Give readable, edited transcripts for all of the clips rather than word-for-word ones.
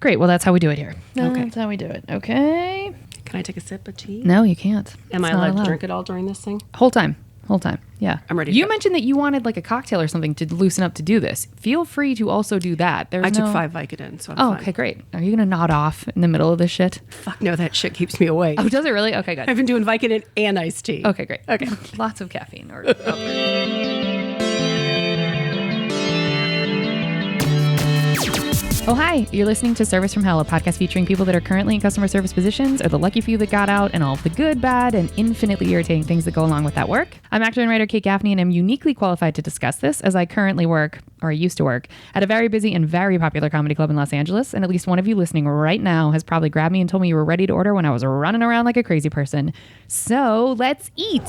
Great. Well, that's how we do it here. Okay. That's how we do it. Okay. Can I take a sip of tea? No, you can't. Am I allowed to drink it all during this thing? Whole time. Yeah. I'm ready to You go. mentioned that you wanted like a cocktail or something to loosen up to do this. Feel free to also do that. I took 5 Vicodin, so I'm fine. Okay, great. Are you going to nod off in the middle of this shit? Fuck no, that shit keeps me awake. Oh, does it really? Okay, good. I've been doing Vicodin and iced tea. Okay, great. Okay. Lots of caffeine. Oh, hi. You're listening to Service from Hell, a podcast featuring people that are currently in customer service positions or the lucky few that got out and all of the good, bad, and infinitely irritating things that go along with that work. I'm actor and writer Kate Gaffney, and I'm uniquely qualified to discuss this as I currently work, or I used to work, at a very busy and very popular comedy club in Los Angeles. And at least one of you listening right now has probably grabbed me and told me you were ready to order when I was running around like a crazy person. So let's eat.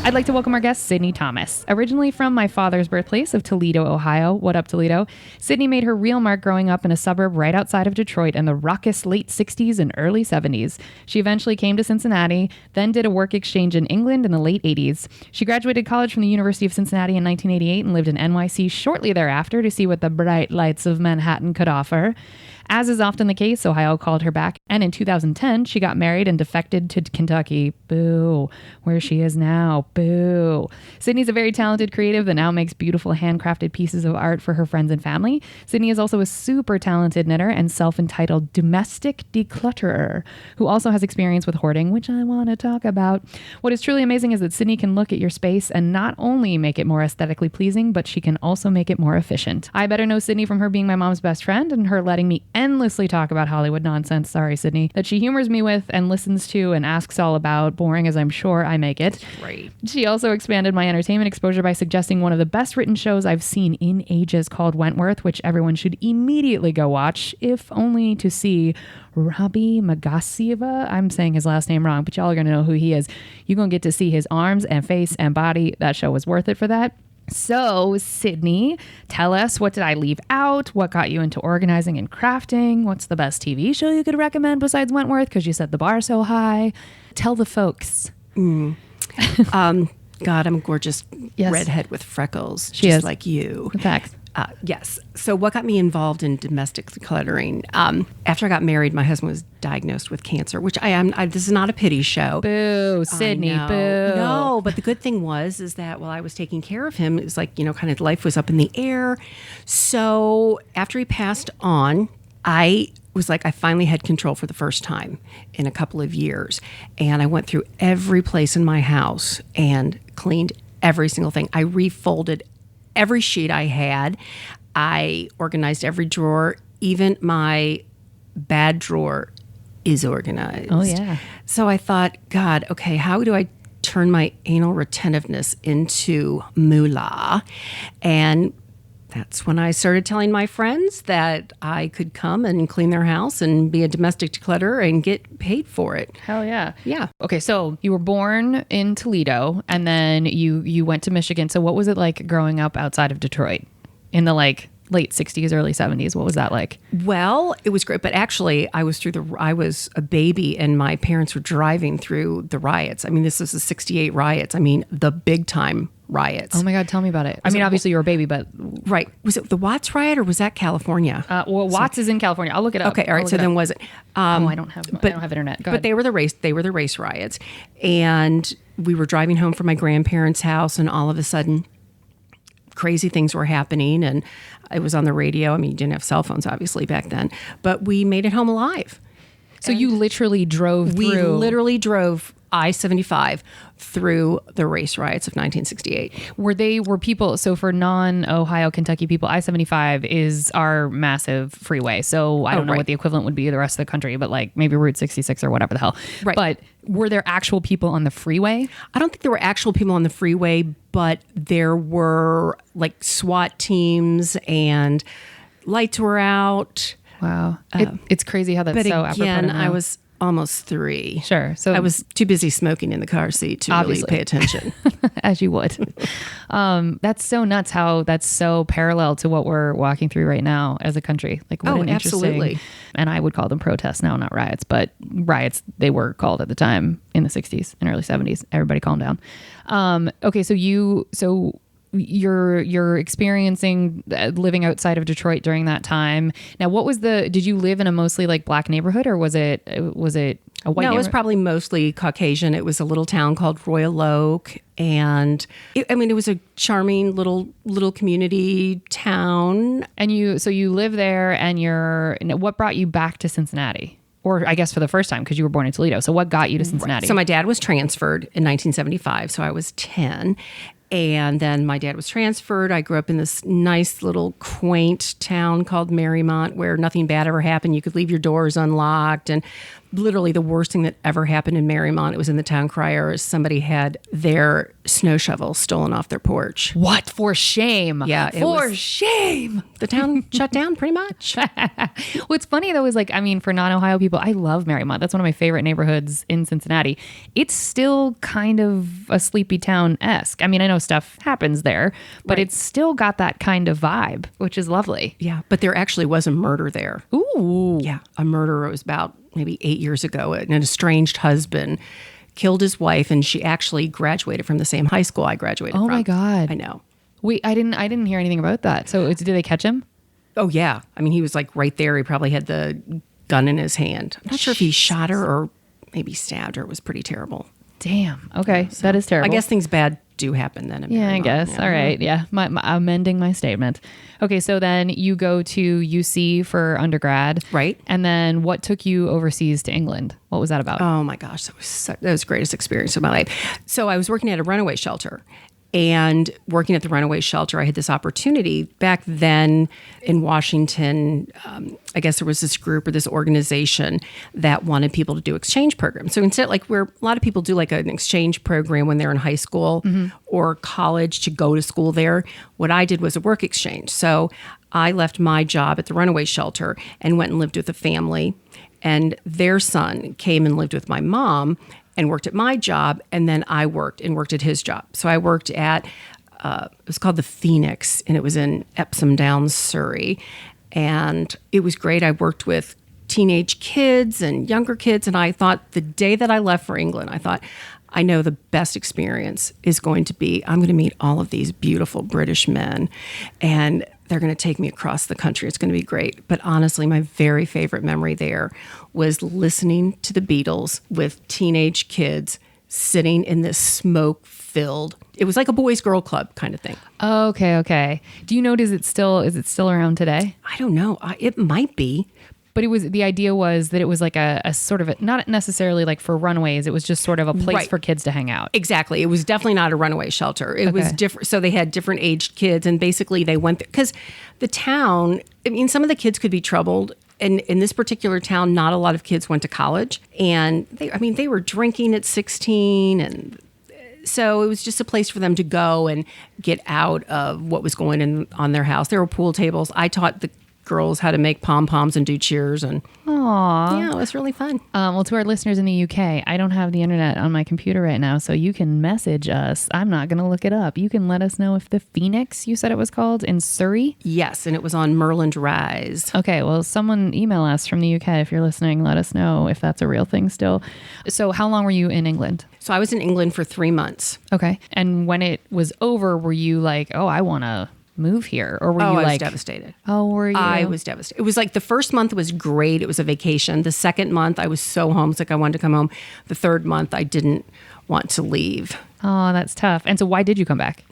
I'd like to welcome our guest, Sidney Thomas. Originally from my father's birthplace of Toledo, Ohio. What up, Toledo? Sidney made her real mark growing up in a suburb right outside of Detroit in the raucous late 60s and early 70s. She eventually came to Cincinnati, then did a work exchange in England in the late 80s. She graduated college from the University of Cincinnati in 1988 and lived in NYC shortly thereafter to see what the bright lights of Manhattan could offer. As is often the case, Ohio called her back, and in 2010, she got married and defected to Kentucky. Boo. Where she is now. Boo. Sidney's a very talented creative that now makes beautiful handcrafted pieces of art for her friends and family. Sidney is also a super talented knitter and self-entitled domestic declutterer who also has experience with hoarding, which I want to talk about. What is truly amazing is that Sidney can look at your space and not only make it more aesthetically pleasing, but she can also make it more efficient. I better know Sidney from her being my mom's best friend and her letting me endlessly talk about Hollywood nonsense, sorry Sidney, that she humors me with and listens to and asks all about, boring as I'm sure I make it. Right. She also expanded my entertainment exposure by suggesting one of the best written shows I've seen in ages called Wentworth, which everyone should immediately go watch, if only to see Robbie Magasiva. I'm saying his last name wrong, but y'all are going to know who he is. You're going to get to see his arms and face and body. That show was worth it for that. So, Sidney, tell us, what did I leave out? What got you into organizing and crafting? What's the best TV show you could recommend besides Wentworth? Because you set the bar so high. Tell the folks. God, I'm a gorgeous redhead with freckles, she just is. like you. Facts. Yes. So what got me involved in domestic decluttering? After I got married, my husband was diagnosed with cancer, which this is not a pity show. Boo, Sidney, boo. No, but the good thing is that while I was taking care of him, it was like, kind of life was up in the air. So after he passed on, I was like, I finally had control for the first time in a couple of years. And I went through every place in my house and cleaned every single thing. I refolded every sheet I had. I organized every drawer. Even my bad drawer is organized. Oh, yeah. So I thought, God, okay, how do I turn my anal retentiveness into moolah? And that's when I started telling my friends that I could come and clean their house and be a domestic declutterer and get paid for it. Hell yeah. Yeah. Okay, so you were born in Toledo and then you went to Michigan. So what was it like growing up outside of Detroit in the late 60s, early 70s? What was that like? Well, it was great, but actually I was a baby and my parents were driving through the riots. I mean, this was the 68 riots. I mean, the big time riots. Oh my God, tell me about it. I mean, obviously you were a baby, but... Right. Was it the Watts riot or was that California? Well, Watts is in California. I'll look it up. Okay, all right. So then was it? I don't have internet. Go ahead. But they were the race riots. And we were driving home from my grandparents' house and all of a sudden crazy things were happening and it was on the radio. I mean, you didn't have cell phones obviously back then, but we made it home alive. So you literally drove through... We literally drove I-75 through the race riots of 1968. Were people, so for non-Ohio, Kentucky people, I-75 is our massive freeway. So I don't know what the equivalent would be the rest of the country, but like maybe Route 66 or whatever the hell. Right. But were there actual people on the freeway? I don't think there were actual people on the freeway, but there were like SWAT teams and lights were out. Wow. It's crazy how that's so apropos. But again, I was almost 3. Sure. So I was too busy smoking in the car seat to really pay attention. As you would. That's so nuts how that's so parallel to what we're walking through right now as a country. Like what an absolutely. And I would call them protests now, not riots, but riots they were called at the time in the 60s and early 70s. Everybody calm down. Okay, so you're experiencing living outside of Detroit during that time. Now, did you live in a mostly like black neighborhood, or was it a white neighborhood? It was probably mostly Caucasian. It was a little town called Royal Oak. And it was a charming little community town. And you live there, and what brought you back to Cincinnati? Or I guess for the first time, because you were born in Toledo. So what got you to Cincinnati? Right. So my dad was transferred in 1975. So I was 10. And then my dad was transferred. I grew up in this nice little quaint town called Marymount, where nothing bad ever happened. You could leave your doors unlocked. And literally the worst thing that ever happened in Marymount, it was in the town crier, is somebody had their snow shovel stolen off their porch. What? For shame. Yeah. Shame. The town shut down pretty much. What's funny though is for non-Ohio people, I love Marymount. That's one of my favorite neighborhoods in Cincinnati. It's still kind of a sleepy town-esque. I know stuff happens there, but It's still got that kind of vibe, which is lovely. Yeah. But there actually was a murder there. Ooh. Yeah. A murder. It was about maybe 8 years ago. An estranged husband killed his wife, and she actually graduated from the same high school I graduated from. Oh my God. I know. Wait, I didn't hear anything about that. So did they catch him? Oh yeah. He was like right there. He probably had the gun in his hand. I'm not sure if he shot her or maybe stabbed her. It was pretty terrible. Damn. Okay. So that is terrible. I guess things bad do happen then. Yeah, I guess. Yeah. All right. Yeah. I'm amending my statement. Okay. So then you go to UC for undergrad. Right. And then what took you overseas to England? What was that about? Oh my gosh. That was the greatest experience of my life. So I was working at a runaway shelter. And working at the runaway shelter, I had this opportunity back then in Washington. I guess there was this group or this organization that wanted people to do exchange programs. So instead, where a lot of people do an exchange program when they're in high school or college to go to school there, what I did was a work exchange. So I left my job at the runaway shelter and went and lived with a family. And their son came and lived with my mom and worked at my job, and then I worked at his job. So I worked at, it was called the Phoenix, and it was in Epsom Downs, Surrey. And it was great. I worked with teenage kids and younger kids, and I thought the day that I left for England, I thought, I know the best experience is going to be, I'm going to meet all of these beautiful British men, and they're going to take me across the country. It's going to be great. But honestly, my very favorite memory there was listening to the Beatles with teenage kids sitting in this smoke-filled, it was like a boys' girl club kind of thing. Okay. Do you know, is it still around today? I don't know. It might be. But the idea was that it was like a sort of, not necessarily for runaways. It was just sort of a place for kids to hang out. Exactly. It was definitely not a runaway shelter. It was different. So they had different aged kids, and basically they went, because the town, some of the kids could be troubled. And in this particular town, not a lot of kids went to college, and they were drinking at 16, and so it was just a place for them to go and get out of what was going on their house. There were pool tables. I taught the girls how to make pom-poms and do cheers, and yeah, it was really fun. Well, to our listeners in the UK, I don't have the internet on my computer right now, so you can message us. I'm not going to look it up. You can let us know if the Phoenix, you said it was called, in Surrey? Yes, and it was on Merland Rise. Okay, well, someone email us from the UK if you're listening. Let us know if that's a real thing still. So how long were you in England? So I was in England for 3 months. Okay, and when it was over, were you like, oh, I want to move here, or were you I was devastated. Oh, were you? I was devastated. It was the first month was great. It was a vacation. The second month I was so homesick I wanted to come home. The third month I didn't want to leave. Oh, that's tough. And so why did you come back?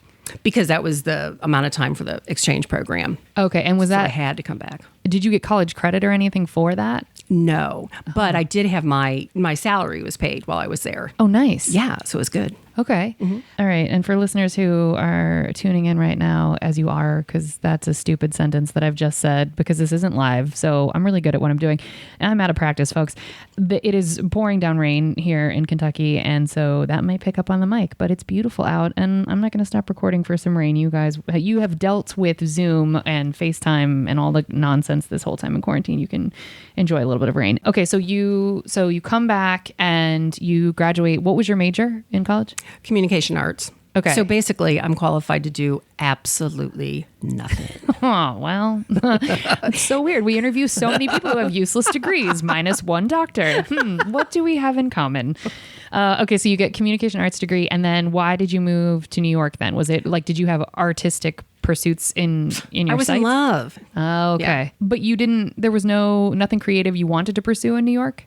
Because that was the amount of time for the exchange program. Okay, and was that I had to come back. Did you get college credit or anything for that? No, but I did have my salary was paid while I was there. Oh, nice. Yeah, so it was good. Okay. Mm-hmm. All right. And for listeners who are tuning in right now, as you are, because that's a stupid sentence that I've just said, because this isn't live. So I'm really good at what I'm doing. And I'm out of practice, folks. It is pouring down rain here in Kentucky. And so that might pick up on the mic, but it's beautiful out. And I'm not going to stop recording for some rain. You guys, you have dealt with Zoom and FaceTime and all the nonsense this whole time in quarantine. You can enjoy a little bit of rain. Okay. So you come back and you graduate. What was your major in college? Communication arts. Okay. So basically, I'm qualified to do absolutely nothing. Oh, well, it's so weird. We interview so many people who have useless degrees, minus one doctor. What do we have in common? Okay, so you get communication arts degree, and then why did you move to New York then? Was it like, did you have artistic pursuits in your I was sights? in love. Oh, okay. Yeah. But you didn't, there was nothing creative you wanted to pursue in New York?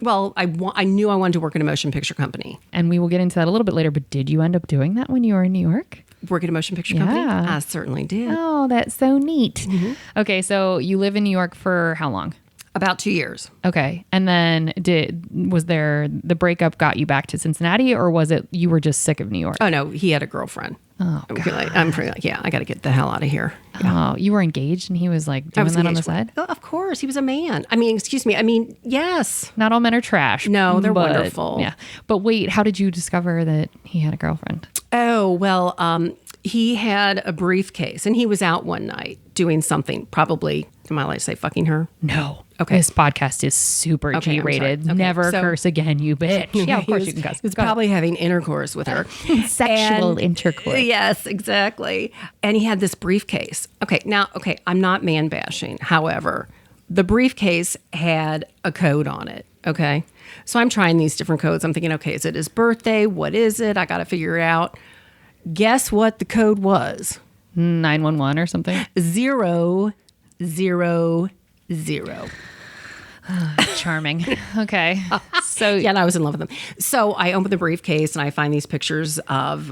Well, I knew I wanted to work in a motion picture company. And we will get into that a little bit later, but did you end up doing that when you were in New York? Work at a motion picture company? Yeah. I certainly did. Oh, that's so neat. Okay, so you live in New York for how long? About 2 years. Okay. And then was there the breakup got you back to Cincinnati, or was it you were just sick of New York? Oh, no, he had a girlfriend. Oh, I'm pretty like, yeah, I got to get the hell out of here. Oh, you were engaged and he was like I doing was that on the engaged side? Oh, of course, he was a man. I mean, excuse me. I mean, yes. Not all men are trash. No, they're wonderful. Yeah. But wait, how did you discover that he had a girlfriend? Oh, well, he had a briefcase and he was out one night doing something, probably, am I allowed to say fucking her? No. Okay. This podcast is super Okay, I'm G-rated. sorry. Okay, Never so- curse again, you bitch. Yeah, of course you can cuss. He was Go ahead. probably having intercourse with her. Sexual And- intercourse. Yes, exactly. And he had this briefcase. Okay, I'm not man bashing. However, the briefcase had a code on it. Okay. So I'm trying these different codes. I'm thinking, okay, is it his birthday? What is it? I got to figure it out. Guess what the code was? 911 or something? 000. Charming. Okay. So Yeah, and I was in love with him. So I opened the briefcase and I find these pictures of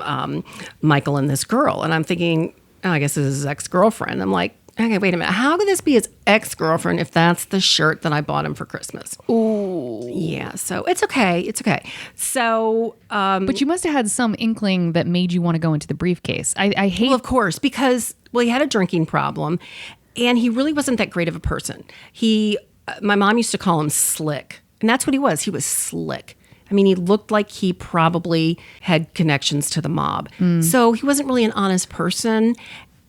Michael and this girl. And I'm thinking, oh, I guess this is his ex-girlfriend. I'm like, okay, wait a minute. How could this be his ex-girlfriend if that's the shirt that I bought him for Christmas? Ooh. Yeah, so it's okay. It's okay. So, But you must have had some inkling that made you want to go into the briefcase. I hate well, of course, because, well, he had a drinking problem and he really wasn't that great of a person. My mom used to call him slick. And that's what he was. He was slick. I mean, he looked like he probably had connections to the mob. So he wasn't really an honest person.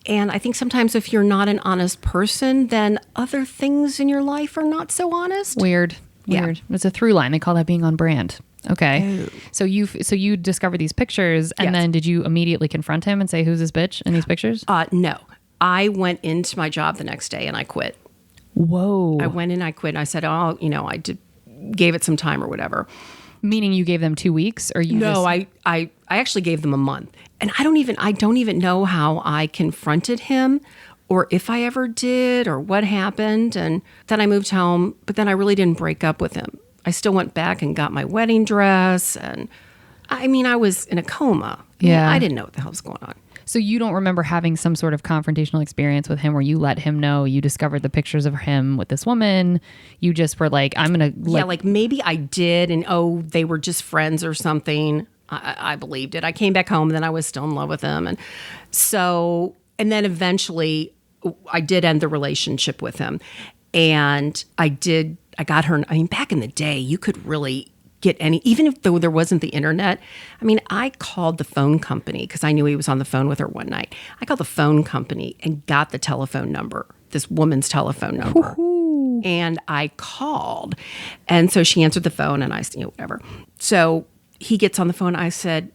And I think sometimes if you're not an honest person, then other things in your life are not so honest. Weird. Yeah. It's a through line. They call that being on brand. Okay. So you discovered these pictures, and Yes. then did you immediately confront him and say, "Who's this bitch in these pictures?" No. I went into my job the next day and I quit. Whoa. I went in, I quit, and I said, oh, gave it some time or whatever. Meaning you gave them 2 weeks, or you? No, just, I actually gave them a month. And I don't even know how I confronted him or if I ever did or what happened. And then I moved home, but then I really didn't break up with him. I still went back and got my wedding dress. And I mean, I was in a coma. Yeah. I didn't know what the hell was going on. So you don't remember having some sort of confrontational experience with him where you let him know you discovered the pictures of him with this woman. You just were like, I'm going to Yeah, like maybe I did. And they were just friends or something. I believed it. I came back home and then I was still in love with him. And so, and then eventually I did end the relationship with him. And I got her. I mean, back in the day, you could really get even though there wasn't the internet. I mean, I called the phone company because I knew he was on the phone with her one night. I called the phone company and got the telephone number, this woman's telephone number. Ooh. And I called. And so she answered the phone and I said, whatever. So he gets on the phone. I said,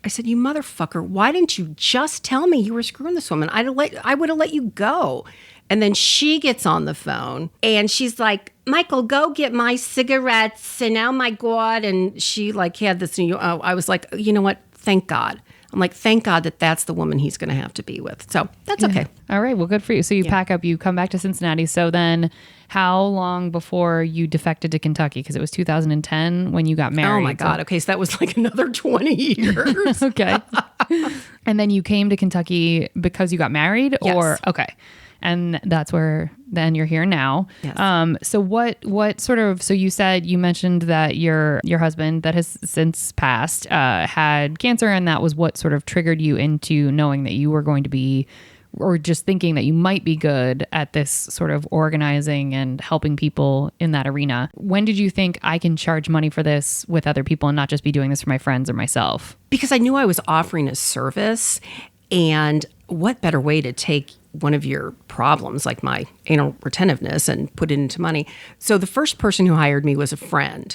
you motherfucker, why didn't you just tell me you were screwing this woman? I would have let you go. And then she gets on the phone and she's like, Michael, go get my cigarettes. And oh my God. And she had this, I was like, you know what? Thank God. I'm like, thank God that's the woman he's going to have to be with. So that's okay. All right. Well, good for you. So you pack up, you come back to Cincinnati. So then how long before you defected to Kentucky? Because it was 2010 when you got married. Oh my God. Okay. So that was like another 20 years. Okay. And then you came to Kentucky because you got married? Yes. Or, okay. And that's where then you're here now. Yes. So what sort of, so you mentioned that your husband that has since passed had cancer, and that was what sort of triggered you into knowing that you were going to be, or just thinking that you might be good at this sort of organizing and helping people in that arena. When did you think I can charge money for this with other people and not just be doing this for my friends or myself? Because I knew I was offering a service, and what better way to take one of your problems like my anal retentiveness and put it into money. So the first person who hired me was a friend,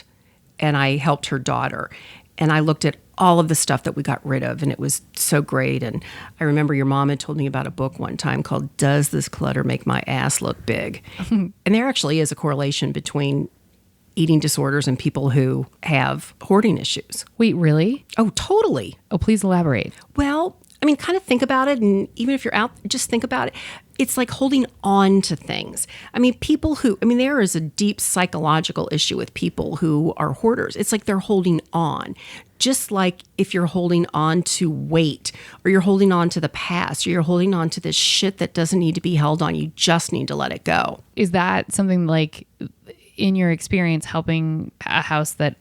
and I helped her daughter. And I looked at all of the stuff that we got rid of, and it was so great. And I remember your mom had told me about a book one time called Does This Clutter Make My Ass Look Big? And there actually is a correlation between eating disorders and people who have hoarding issues. Wait, really? Oh, totally. Oh, please elaborate. Well, I mean, kind of think about it. And even if you're out, just think about it. It's like holding on to things. I mean, there is a deep psychological issue with people who are hoarders. It's like they're holding on. Just like if you're holding on to weight, or you're holding on to the past, or you're holding on to this shit that doesn't need to be held on. You just need to let it go. Is that something like, in your experience helping a house that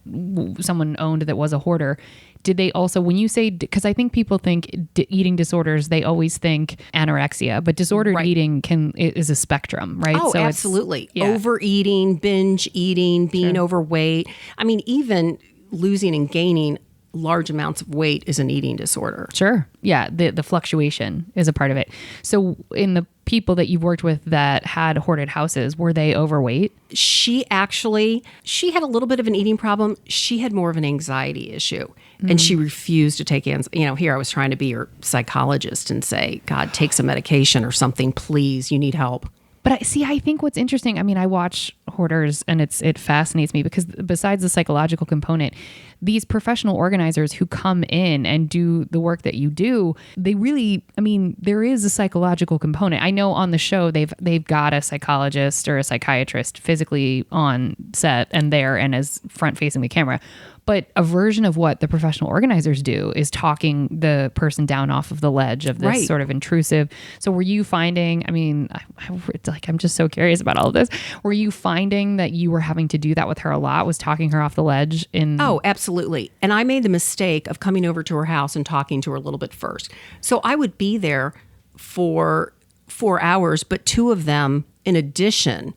someone owned that was a hoarder, did they also, when you say, because I think people think eating disorders, they always think anorexia, but disordered eating is a spectrum, right? Oh, so absolutely. Overeating, binge eating, being overweight. I mean, even losing and gaining large amounts of weight is an eating disorder. Sure. Yeah. The fluctuation is a part of it. So in the people that you've worked with that had hoarded houses, were they overweight? She had a little bit of an eating problem. She had more of an anxiety issue, and she refused to take here I was trying to be her psychologist and say, God, take some medication or something, please. You need help. But I think what's interesting, I mean, I watch hoarders and it fascinates me because besides the psychological component, these professional organizers who come in and do the work that you do, they really, I mean, there is a psychological component. I know on the show, they've got a psychologist or a psychiatrist physically on set and there and as front facing the camera. But a version of what the professional organizers do is talking the person down off of the ledge of this sort of intrusive. So were you finding, I mean, I'm just so curious about all of this. Were you finding that you were having to do that with her a lot? Was talking her off the ledge Oh, absolutely. And I made the mistake of coming over to her house and talking to her a little bit first. So I would be there for 4 hours, but 2 of them, in addition,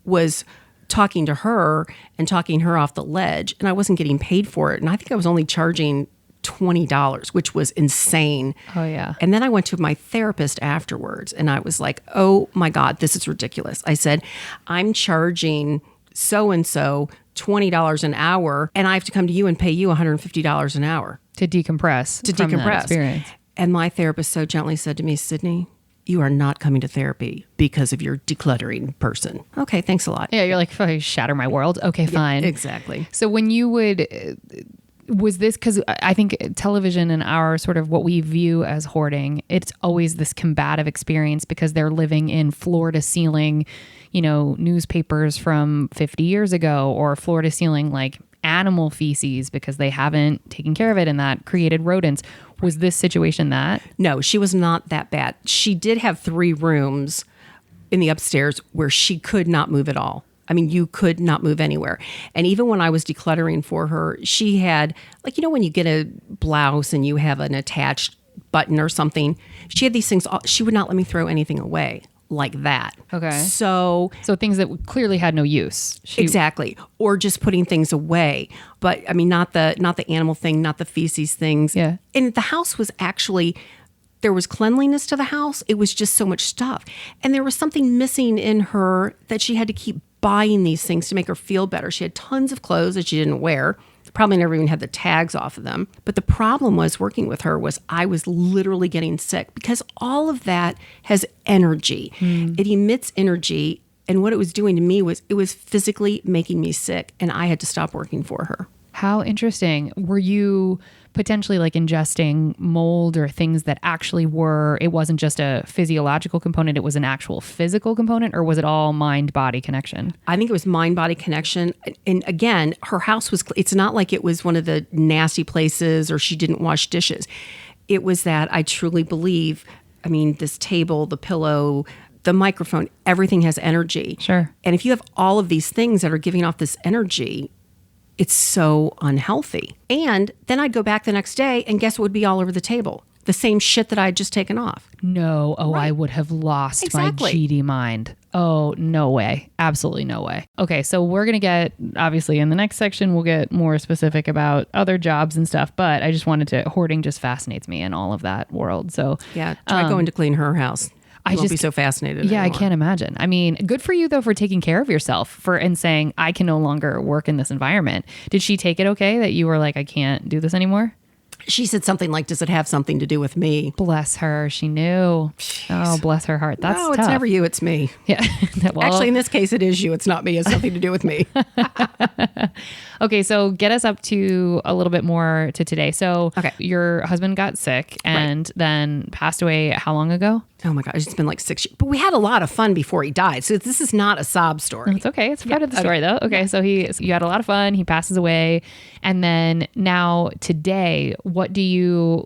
was talking to her and talking her off the ledge, and I wasn't getting paid for it. And I think I was only charging $20, which was insane. Oh, yeah. And then I went to my therapist afterwards, and I was like, oh my God, this is ridiculous. I said, I'm charging so-and-so $20 an hour, and I have to come to you and pay you $150 an hour. To decompress. From that experience. And my therapist so gently said to me, Sidney, you are not coming to therapy because of your decluttering person. Okay, thanks a lot. Yeah, you're like, oh, shatter my world. Okay, fine. Yeah, exactly. So when you was this, because I think television and our sort of what we view as hoarding, it's always this combative experience because they're living in floor to ceiling, newspapers from 50 years ago, or floor to ceiling like animal feces because they haven't taken care of it and that created rodents. Was this situation that? No, she was not that bad. She did have 3 rooms in the upstairs where she could not move at all. I mean, you could not move anywhere. And even when I was decluttering for her, she had, when you get a blouse and you have an attached button or something, she had these things. She would not let me throw anything away like that. Okay. So things that clearly had no use. Exactly. Or just putting things away. But I mean, not the animal thing, not the feces things. Yeah. And the house was actually, there was cleanliness to the house. It was just so much stuff. And there was something missing in her that she had to keep buying these things to make her feel better. She had tons of clothes that she didn't wear. Probably never even had the tags off of them. But the problem was working with her was I was literally getting sick because all of that has energy. It emits energy. And what it was doing to me was it was physically making me sick. And I had to stop working for her. How interesting. Were you potentially like ingesting mold or things that actually it wasn't just a physiological component, it was an actual physical component, or was it all mind-body connection? I think it was mind-body connection. And again, her house it's not like it was one of the nasty places or she didn't wash dishes. It was that I truly believe, I mean, this table, the pillow, the microphone, everything has energy. Sure. And if you have all of these things that are giving off this energy, it's so unhealthy. And then I'd go back the next day and guess what would be all over the table? The same shit that I had just taken off. No. Oh, right. I would have lost my GD mind. Oh, no way. Absolutely no way. Okay, so we're going to get, obviously in the next section, we'll get more specific about other jobs and stuff, but I just wanted to, hoarding just fascinates me in all of that world. So yeah, try going to clean her house. I won't be so fascinated Yeah, anymore. I can't imagine. I mean, good for you though for taking care of yourself and saying I can no longer work in this environment. Did she take it okay that you were like, I can't do this anymore? She said something like, does it have something to do with me? Bless her. She knew. Oh, bless her heart. That's No, it's tough. never you, it's me. Yeah. Well, Actually, in this case, it is you. It's not me. It's something to do with me. okay, so get us up to a little bit more to today. So your husband got sick and then passed away how long ago? Oh my gosh, it's been like 6 years. But we had a lot of fun before he died. So this is not a sob story. It's okay. It's part of the story though. Okay, so you had a lot of fun. He passes away. And then now today, what do you,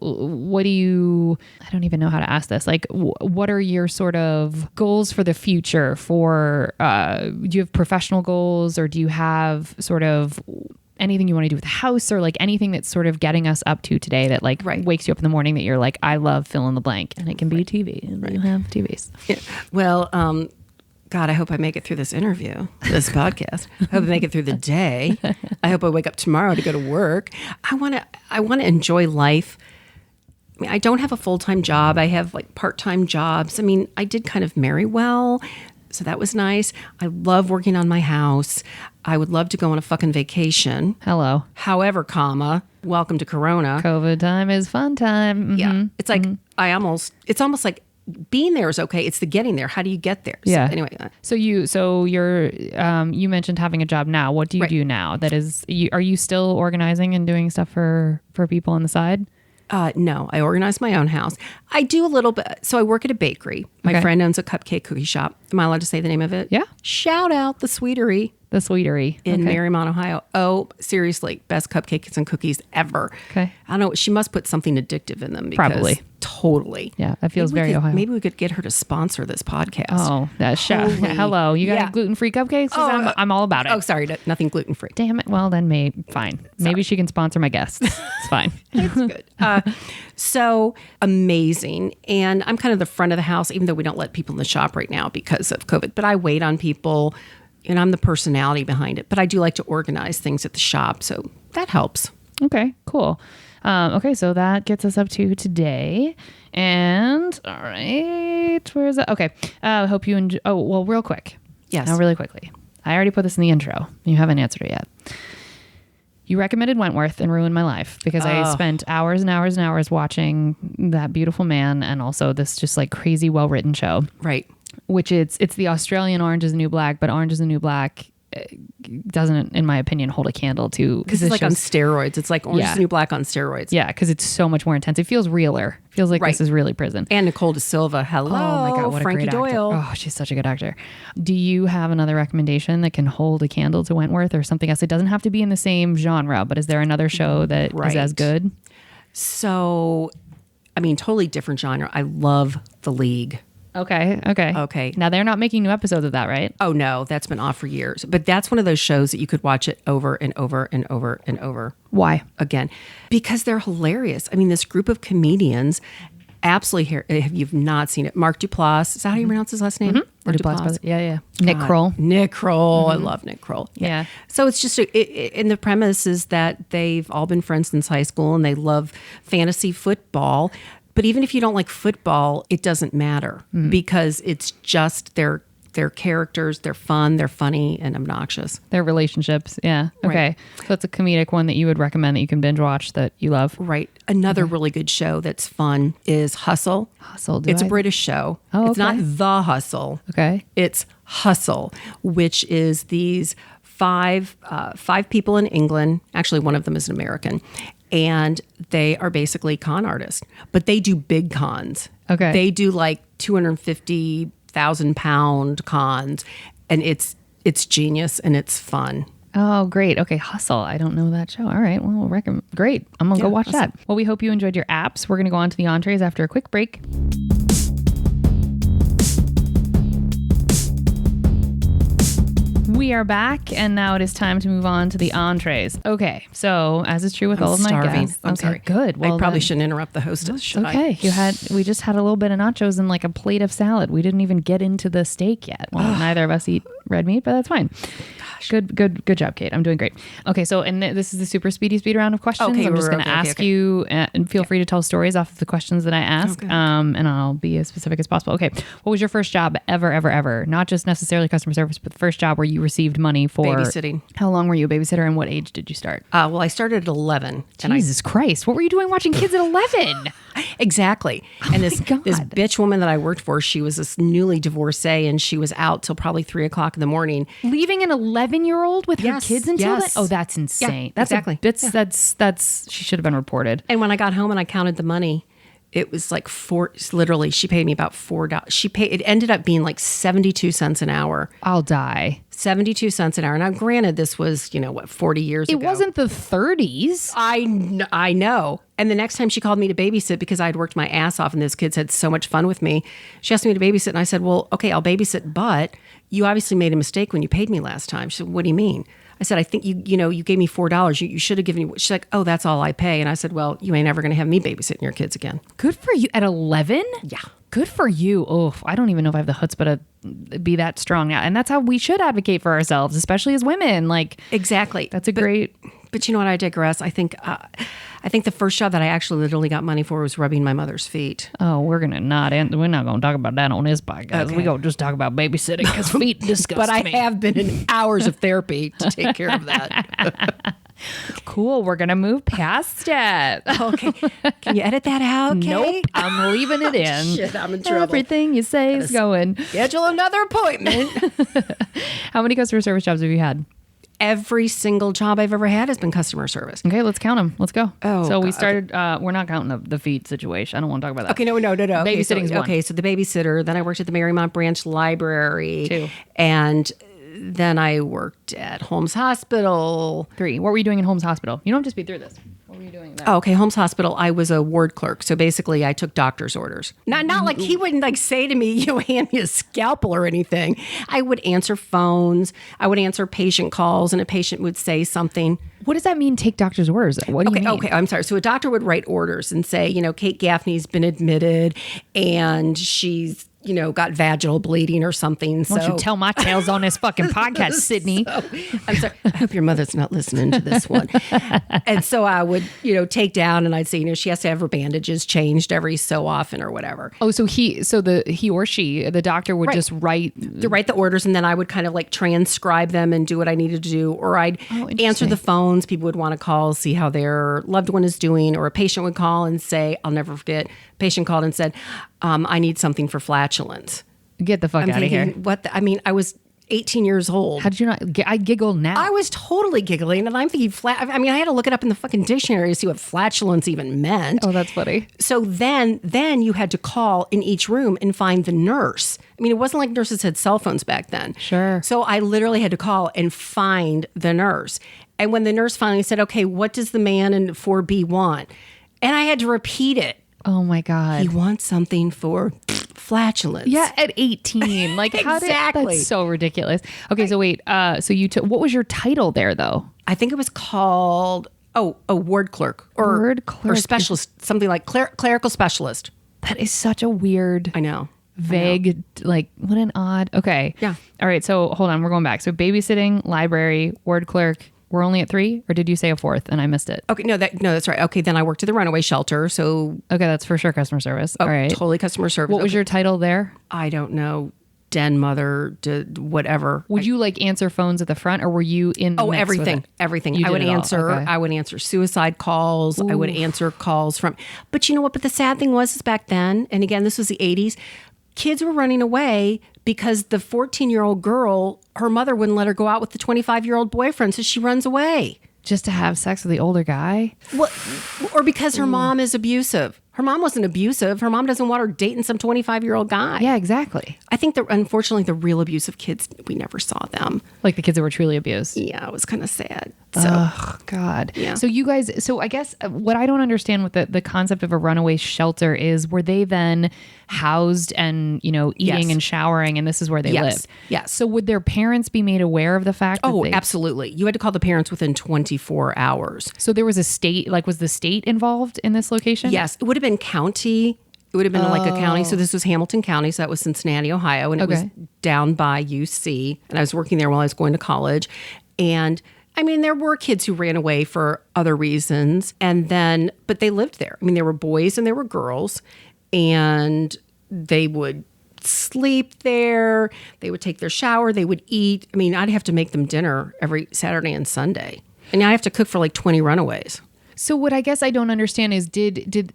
I don't even know how to ask this. Like, what are your sort of goals for the future for, do you have professional goals or do you have sort of anything you want to do with the house or like anything that's sort of getting us up to today that like wakes you up in the morning that you're like, I love fill in the blank, and it can be TV and you have TVs. Yeah. Well, God, I hope I make it through this interview, this podcast. I hope I make it through the day. I hope I wake up tomorrow to go to work. I want to enjoy life. I mean, I don't have a full-time job. I have like part-time jobs. I mean, I did kind of marry well, so that was nice. I love working on my house. I would love to go on a fucking vacation. Hello. However, welcome to Corona. COVID time is fun time. Mm-hmm. Yeah. It's like, it's almost like being there is okay. It's the getting there. How do you get there? Yeah. So anyway. You mentioned having a job now. What do you do now? That is, are you still organizing and doing stuff for people on the side? No, I organize my own house. I do a little bit. So I work at a bakery. My friend owns a cupcake cookie shop. Am I allowed to say the name of it? Yeah. Shout out the Sweetery. The Sweetery. In Marymount, Ohio. Oh, seriously. Best cupcakes and cookies ever. Okay. I don't know. She must put something addictive in them. Because probably. Totally. Yeah, that feels very Ohio. Maybe we could get her to sponsor this podcast. Oh, that's hello. You got any gluten-free cupcakes? I'm all about it. Oh, sorry. Nothing gluten-free. Damn it. Well, then fine. Sorry. Maybe she can sponsor my guests. It's fine. It's good. So amazing. And I'm kind of the front of the house, even though we don't let people in the shop right now because of COVID. But I wait on people, and I'm the personality behind it. But I do like to organize things at the shop. So that helps. Okay, cool. Okay, so that gets us up to today. And all right, where is it? Okay, I hope you enjoy. Oh, well, real quick. Yes. Now, really quickly. I already put this in the intro. You haven't answered it yet. You recommended Wentworth and ruined my life because I spent hours and hours and hours watching that beautiful man and also this just like crazy well-written show. Right. Which it's the Australian Orange is the New Black, but Orange is the New Black doesn't, in my opinion, hold a candle to. Because it's like on steroids. It's like Orange is the New Black on steroids. Yeah, because it's so much more intense. It feels realer. It feels like this is really prison. And Nicole De Silva. Hello. Oh my God, what Frankie a great Doyle. actor. Oh, she's such a good actor. Do you have another recommendation that can hold a candle to Wentworth or something else? It doesn't have to be in the same genre, but is there another show that is as good? So, I mean, totally different genre. I love The League. Okay. Now they're not making new episodes of that, right? Oh no, that's been off for years. But that's one of those shows that you could watch it over and over and over and over. Why? Again, because they're hilarious. I mean, this group of comedians, absolutely. If you've not seen it, Mark Duplass. Is that how you pronounce his last name? Mm-hmm. Mark Duplass. Yeah. Nick Kroll. I love Nick Kroll. Yeah. So it's just, and the premise is that they've all been friends since high school and they love fantasy football. But even if you don't like football, it doesn't matter because it's just their characters. They're fun, they're funny, and obnoxious. Their relationships. Yeah. Okay. Right. So it's a comedic one that you would recommend that you can binge watch that you love. Right. Another really good show that's fun is Hustle. It's a British show. Oh, It's not The Hustle. Okay. It's Hustle, which is these five people in England. Actually, one of them is an American. And they are basically con artists, but they do big cons. Okay. They do like 250,000 pound cons, and it's genius and it's fun. Oh, great. Okay, Hustle. I don't know that show. All right. Well, great. I'm going to go watch that. Well, we hope you enjoyed your apps. We're going to go on to the entrees after a quick break. We are back, and now it is time to move on to the entrees. Okay, so as is true with all of my guests, I'm sorry. Good. Well, I probably shouldn't interrupt the hostess. Should okay, we just had a little bit of nachos and like a plate of salad. We didn't even get into the steak yet. Well, neither of us eat red meat, but that's fine. gosh. Good job, Kate. I'm doing great. Okay, so and this is the super speed round of questions. Okay, I'm just going to ask you, and feel free to tell stories off of the questions that I ask, and I'll be as specific as possible. Okay, what was your first job ever? Not just necessarily customer service, but the first job where you received money for babysitting. How long were you a babysitter, and what age did you start? Well, I started at 11. Jesus Christ, what were you doing watching kids at 11? Exactly. And this bitch woman that I worked for, she was this newly divorcee, and she was out till probably 3 o'clock in the morning. Leaving an 11-year-old with her kids until then? Oh, that's insane. Yeah, that's exactly. That's she should have been reported. And when I got home and I counted the money, it was like literally, she paid me about $4. It ended up being like 72 cents an hour. I'll die. 72 cents an hour. Now, granted, this was, 40 years ago. It wasn't the 30s. I know. And the next time she called me to babysit, because I'd worked my ass off and those kids had so much fun with me, she asked me to babysit. And I said, well, okay, I'll babysit, but you obviously made a mistake when you paid me last time. She said, what do you mean? I said, I think you gave me $4. You should have given me. She's like, oh, that's all I pay. And I said, well, you ain't ever going to have me babysitting your kids again. Good for you. At 11? Yeah. Good for you. Oh, I don't even know if I have the chutzpah to be that strong now. And that's how we should advocate for ourselves, especially as women. Like, exactly. That's a great. But you know what? I digress. I think the first job that I actually literally got money for was rubbing my mother's feet. Oh, we're not going to talk about that on this podcast. Okay. We go just talk about babysitting because feet disgust But I me. have been in hours of therapy to take care of that. Cool. We're going to move past it. Okay. Can you edit that out, Kate? Nope. I'm leaving it in. Shit, I'm in trouble. Everything you say is going. Schedule another appointment. How many customer service jobs have you had? Every single job I've ever had has been customer service. Okay, let's count them. Let's go. Oh, so we God. started, we're not counting the feet situation. I don't want to talk about that. Okay, no. Babysitting's one. Okay, so the babysitter. Then I worked at the Marymount Branch Library. 2. And then I worked at Holmes Hospital. 3. What were you doing in Holmes Hospital? You don't have to speed through this. What were you doing there? Oh, okay, Holmes Hospital. I was a ward clerk. So basically, I took doctor's orders. Not like he wouldn't like say to me, hand me a scalpel or anything. I would answer phones. I would answer patient calls, and a patient would say something. What does that mean, take doctor's orders? What do you mean? Okay, I'm sorry. So a doctor would write orders and say, Kate Gaffney's been admitted, and she's got vaginal bleeding or something. Why don't you tell my tales on this fucking podcast, Sidney? I'm sorry. I hope your mother's not listening to this one. And so I would, take down, and I'd say, she has to have her bandages changed every so often or whatever. Oh, so he or she, the doctor would just write the orders, and then I would kind of like transcribe them and do what I needed to do, or I'd answer the phones. People would want to call, see how their loved one is doing, or a patient would call and say, I'll never forget, patient called and said, I need something for flatulence. Get the fuck out of here. I was 18 years old. How did you not? I giggle now. I was totally giggling, and I'm thinking I had to look it up in the fucking dictionary to see what flatulence even meant. Oh, that's funny. So then you had to call in each room and find the nurse. I mean, it wasn't like nurses had cell phones back then. Sure. So I literally had to call and find the nurse. And when the nurse finally said, okay, what does the man in 4B want? And I had to repeat it. Oh my God. He wants something for flatulence. Yeah, at 18. Like, Exactly. That's so ridiculous. Okay, so wait. So you took, what was your title there, though? I think it was called, a ward clerk. Or specialist, something like clerical specialist. That is such a weird, I know. vague, like, what an odd. Okay. Yeah. All right, so hold on. We're going back. So babysitting, library, ward clerk. We're only at 3, or did you say a 4th and I missed it? Okay, no, that's right. Okay, then I worked at the runaway shelter. So Okay, that's for sure customer service. All right. totally customer service. What was your title there? I don't know, den mother, whatever. Would you like answer phones at the front, or were you in the mix with everything, it? everything. You I would did it all. answer. Okay. I would answer suicide calls. I would answer calls from. But you know what? But the sad thing was back then, and again, this was the 80s. Kids were running away because the 14-year-old girl, her mother wouldn't let her go out with the 25-year-old boyfriend, so she runs away. Just to have sex with the older guy? Well, or because her mom is abusive. Her mom wasn't abusive. Her mom doesn't want her dating some 25-year-old guy. Yeah, exactly. I think that unfortunately the real abusive kids, we never saw them. Like the kids that were truly abused. Yeah, it was kind of sad. So, Oh, God. Yeah. So you guys, I guess what I don't understand with the concept of a runaway shelter is, were they then housed and, eating Yes. and showering, and this is where they Yes. lived? Yes. So would their parents be made aware of the fact that oh, they... absolutely. You had to call the parents within 24 hours. So there was a state, was the state involved in this location? Yes, it would have been county It would have been like a county. So this was Hamilton County. So that was Cincinnati, Ohio. And it was down by UC. And I was working there while I was going to college. And I mean, there were kids who ran away for other reasons. And then, but they lived there. I mean, there were boys and there were girls. And they would sleep there. They would take their shower. They would eat. I mean, I'd have to make them dinner every Saturday and Sunday. And I have to cook for like 20 runaways. So what I guess I don't understand is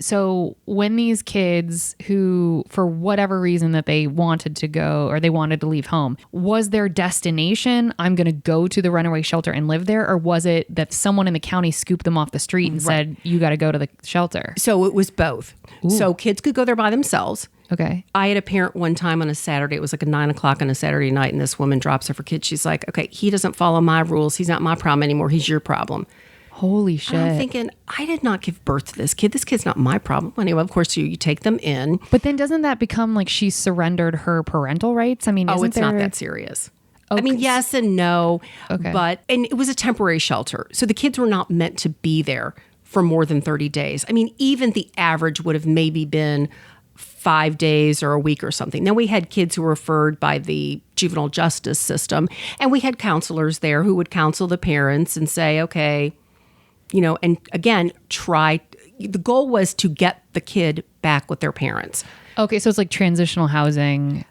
so when these kids who, for whatever reason that they wanted to go or they wanted to leave home, was their destination, I'm going to go to the runaway shelter and live there? Or was it that someone in the county scooped them off the street and said, you got to go to the shelter? So it was both. Ooh. So kids could go there by themselves. Okay. I had a parent one time on a Saturday. It was like 9 o'clock on a Saturday night. And this woman drops off her kid. She's like, okay, he doesn't follow my rules. He's not my problem anymore. He's your problem. Holy shit. And I'm thinking, I did not give birth to this kid. This kid's not my problem. Anyway, of course, you take them in. But then doesn't that become like she surrendered her parental rights? I mean, it's not that serious. Okay. I mean, yes and no. Okay. And it was a temporary shelter. So the kids were not meant to be there for more than 30 days. I mean, even the average would have maybe been 5 days or a week or something. Then we had kids who were referred by the juvenile justice system. And we had counselors there who would counsel the parents and say, okay, and again, the goal was to get the kid back with their parents. Okay, so it's like transitional housing,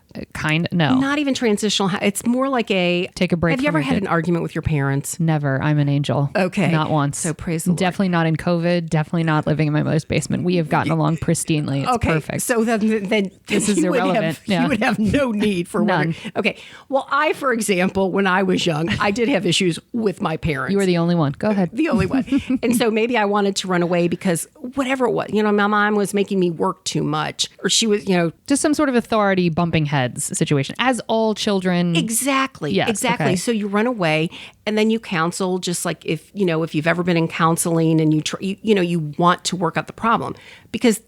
no. Not even transitional. It's more like take a break. Have you ever had an argument with your parents? Never. I'm an angel. Okay. Not once. So praise the Lord. Definitely not in COVID. Definitely not living in my mother's basement. We have gotten along pristinely. It's perfect. So then this is irrelevant. You would have no need for none. Okay. Well, for example, when I was young, I did have issues with my parents. You were the only one. Go ahead. The only one. And so maybe I wanted to run away because whatever it was, my mom was making me work too much, or she was, just some sort of authority bumping heads situation. As all children. Exactly. Yes, exactly. okay. So you run away and then you counsel, just like if you've ever been in counseling and you want to work out the problem, because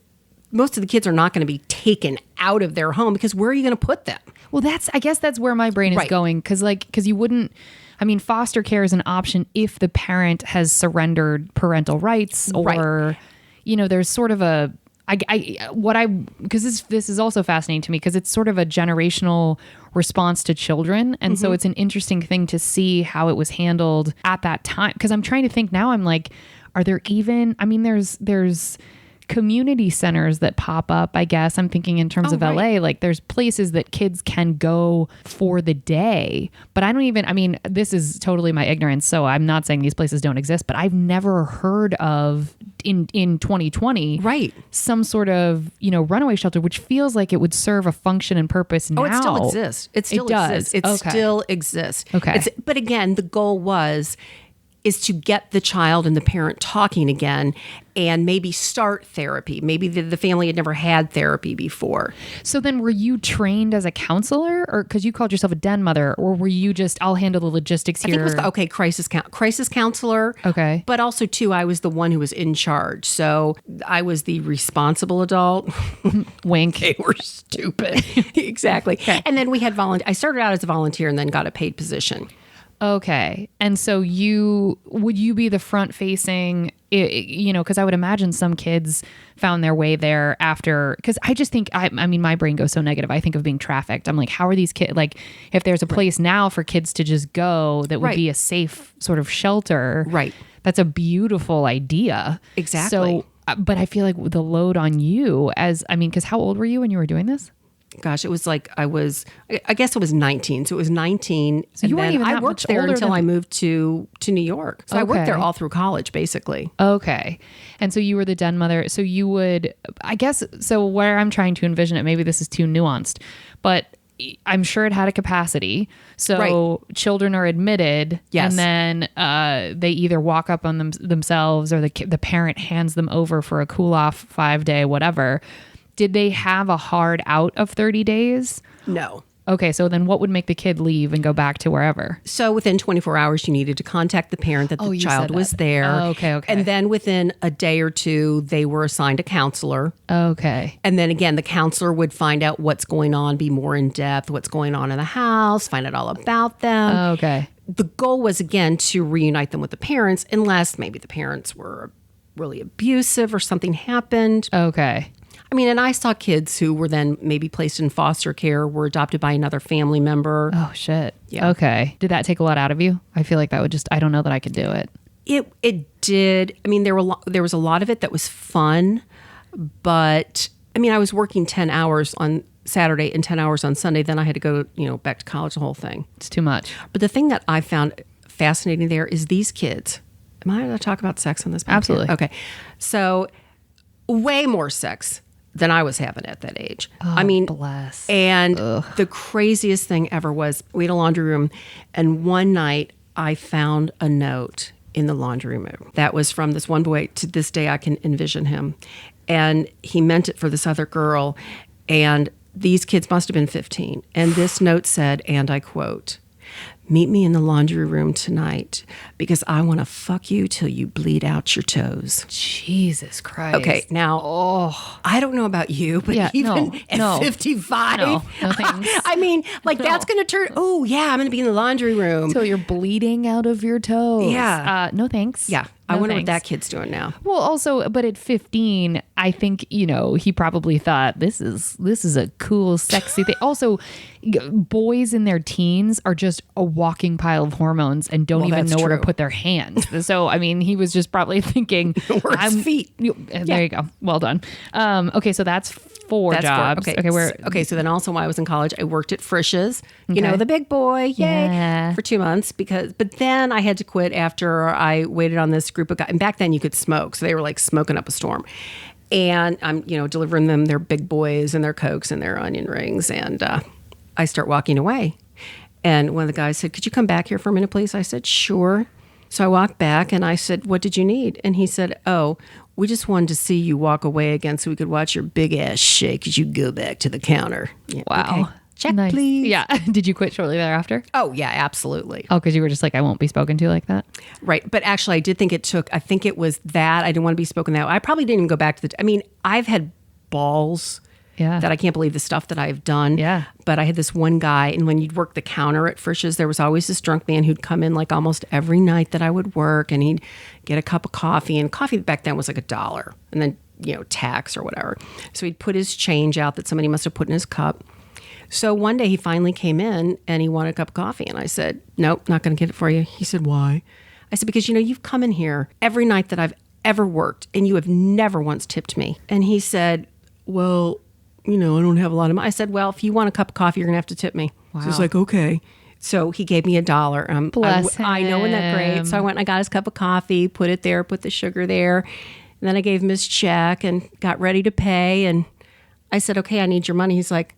most of the kids are not going to be taken out of their home, because where are you going to put them? Well, I guess that's where my brain is going. Because you wouldn't, foster care is an option if the parent has surrendered parental rights or, there's sort of a, because this is also fascinating to me because it's sort of a generational response to children. And so it's an interesting thing to see how it was handled at that time. Because I'm trying to think now, I'm like, are there even, there's community centers that pop up, I guess. I'm thinking in terms of LA, like there's places that kids can go for the day. But I don't even, this is totally my ignorance. So I'm not saying these places don't exist, but I've never heard of in 2020, some sort of, runaway shelter, which feels like it would serve a function and purpose now. Oh, it still exists. It still exists. It still exists. Okay. But again, the goal is to get the child and the parent talking again and maybe start therapy. Maybe the family had never had therapy before. So then were you trained as a counselor, or because you called yourself a den mother, or were you just, I'll handle the logistics here? I think it was, crisis counselor. Okay. But also too, I was the one who was in charge. So I was the responsible adult. Wink. They were stupid. Exactly. Okay. And then we had I started out as a volunteer and then got a paid position. Okay. And so would you be the front facing, because I would imagine some kids found their way there after, because I just think, my brain goes so negative. I think of being trafficked. I'm like, how are these kids, like if there's a place now for kids to just go that would be a safe sort of shelter. Right. That's a beautiful idea. Exactly. So, but I feel like the load on you because how old were you when you were doing this? Gosh, it was like I guess it was 19. So it was 19. So you weren't even that I worked much there older until than- I moved to New York. So I worked there Okay. all through college, basically. Okay. And so you were the den mother. So you would, I guess, so where I'm trying to envision it, maybe this is too nuanced, but I'm sure it had a capacity. So children are admitted, Yes. and then they either walk up on themselves or the parent hands them over for a cool off 5-day, whatever. Did they have a hard out of 30 days? No. Okay, so then what would make the kid leave and go back to wherever? So within 24 hours, you needed to contact the parent that the you child said was that. there. Oh, okay. And then within a day or two, they were assigned a counselor. Okay. And then again, the counselor would find out what's going on, be more in depth, what's going on in the house, find out all about them. Okay. The goal was, again, to reunite them with the parents, unless maybe the parents were really abusive or something happened. Okay. I mean, and I saw kids who were then maybe placed in foster care, were adopted by another family member. Oh, shit. Yeah. Okay. Did that take a lot out of you? I feel like that would just, I don't know that I could do it. It did. I mean, there was a lot of it that was fun, but I mean, I was working 10 hours on Saturday and 10 hours on Sunday. Then I had to go, back to college, the whole thing. It's too much. But the thing that I found fascinating there is these kids. Am I going to talk about sex on this podcast? Absolutely. Okay. So way more sex than I was having at that age. Oh, I mean, bless. And the craziest thing ever was we had a laundry room, and one night I found a note in the laundry room that was from this one boy. To this day, I can envision him. And he meant it for this other girl. And these kids must have been 15. And this note said, and I quote, "Meet me in the laundry room tonight because I want to fuck you till you bleed out your toes." Jesus Christ. Okay, now, I don't know about you, but Yeah, even at 55, No thanks. I mean, like that's going to turn, oh yeah, I'm going to be in the laundry room. So you're bleeding out of your toes. Yeah. No thanks. Yeah, I No wonder thanks. what that kid's doing now. Well, also, but at 15, I think, he probably thought this is a cool, sexy thing. Also, boys in their teens are just a walking pile of hormones and don't Well, even that's know where to true. put their hands. So, I mean, he was just probably thinking, Where's feet? There you go. Well done. Okay, so that's four That's jobs. Okay, so then also when I was in college, I worked at Frisch's, Okay. the big boy, yay, Yeah. for 2 months but then I had to quit after I waited on this group of guys. And back then you could smoke, so they were like smoking up a storm. And I'm, delivering them their big boys and their Cokes and their onion rings. And I start walking away. And one of the guys said, "Could you come back here for a minute, please?" I said, "Sure." So I walked back and I said, "What did you need?" And he said, "Oh, we just wanted to see you walk away again so we could watch your big ass shake as you go back to the counter." Yeah, Wow. okay. Check, Nice. please. Yeah. Did you quit shortly thereafter? Oh, yeah, absolutely. Oh, because you were just like, I won't be spoken to like that? Right. But actually, I think it was that. I didn't want to be spoken that. I probably didn't even go back to I've had balls Yeah. that I can't believe the stuff that I've done. Yeah. But I had this one guy, and when you'd work the counter at Frisch's, there was always this drunk man who'd come in like almost every night that I would work, and he'd get a cup of coffee. And coffee back then was like $1, and then, tax or whatever. So he'd put his change out that somebody must have put in his cup. So one day he finally came in and he wanted a cup of coffee. And I said, "Nope, not going to get it for you." He said, "Why?" I said, "Because, you've come in here every night that I've ever worked and you have never once tipped me." And he said, "Well, I don't have a lot of money." I said, "Well, if you want a cup of coffee, you're going to have to tip me." Wow. So he's like, "Okay." So he gave me $1. Bless I know, isn't that great? him. So I went and I got his cup of coffee, put it there, put the sugar there. And then I gave him his check and got ready to pay. And I said, "Okay, I need your money." He's like,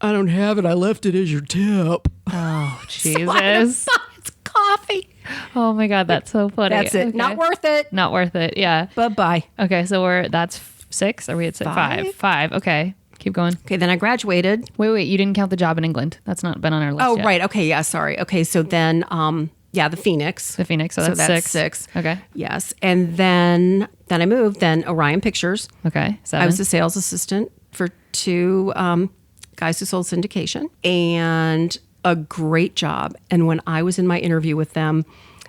"I don't have it. I left it as your tip." Oh, So I Jesus. thought it's coffee. Oh my God, that's so funny. That's it. Okay. Not worth it. Not worth it. Yeah. Bye-bye. Okay, so that's 6? Are we at Five. 5? Okay, keep going. Okay, then I graduated. Wait, you didn't count the job in England. That's not been on our list Oh, yet. right. Okay, yeah, sorry. Okay, so then, the Phoenix. The Phoenix, so that's 6. Okay. Yes. And then I moved. Then Orion Pictures. Okay, 7. I was a sales assistant for 2 guys who sold syndication, and a great job. And when I was in my interview with them,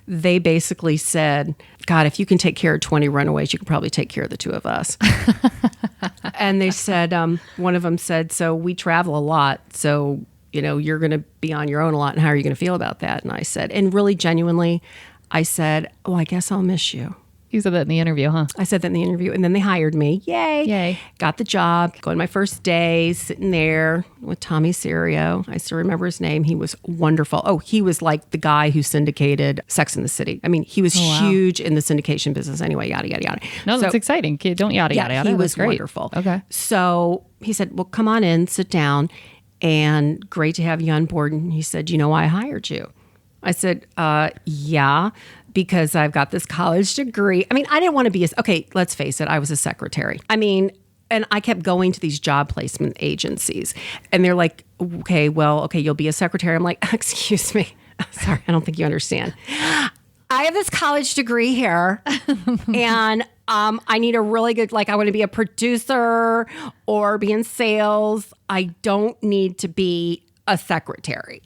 they basically said, "God, if you can take care of 20 runaways, you can probably take care of the 2 of us." And they said, one of them said, "So we travel a lot, so you're going to be on your own a lot, and how are you going to feel about that?" And I said, and really genuinely, I said, "Oh, I guess I'll miss you." You said that in the interview, huh? I said that in the interview, and then they hired me. Yay. Yay. Got the job, going my first day, sitting there with Tommy Serio. I still remember his name. He was wonderful. Oh, he was like the guy who syndicated Sex and the City. I mean, he was wow. huge in the syndication business anyway, yada, yada, yada. No, that's So- exciting. Kid, don't yada, yada, yada. he That's was great. wonderful. Okay. So he said, "Well, come on in, sit down, and great to have you on board." And he said, "You know why I hired you?" I said, "Yeah, because I've got this college degree." I mean, I didn't want to be okay, let's face it, I was a secretary. I mean, and I kept going to these job placement agencies, and they're like, okay, you'll be a secretary." I'm like, "Excuse me. Sorry, I don't think you understand. I have this college degree here, and I need a really good, I want to be a producer or be in sales. I don't need to be a secretary."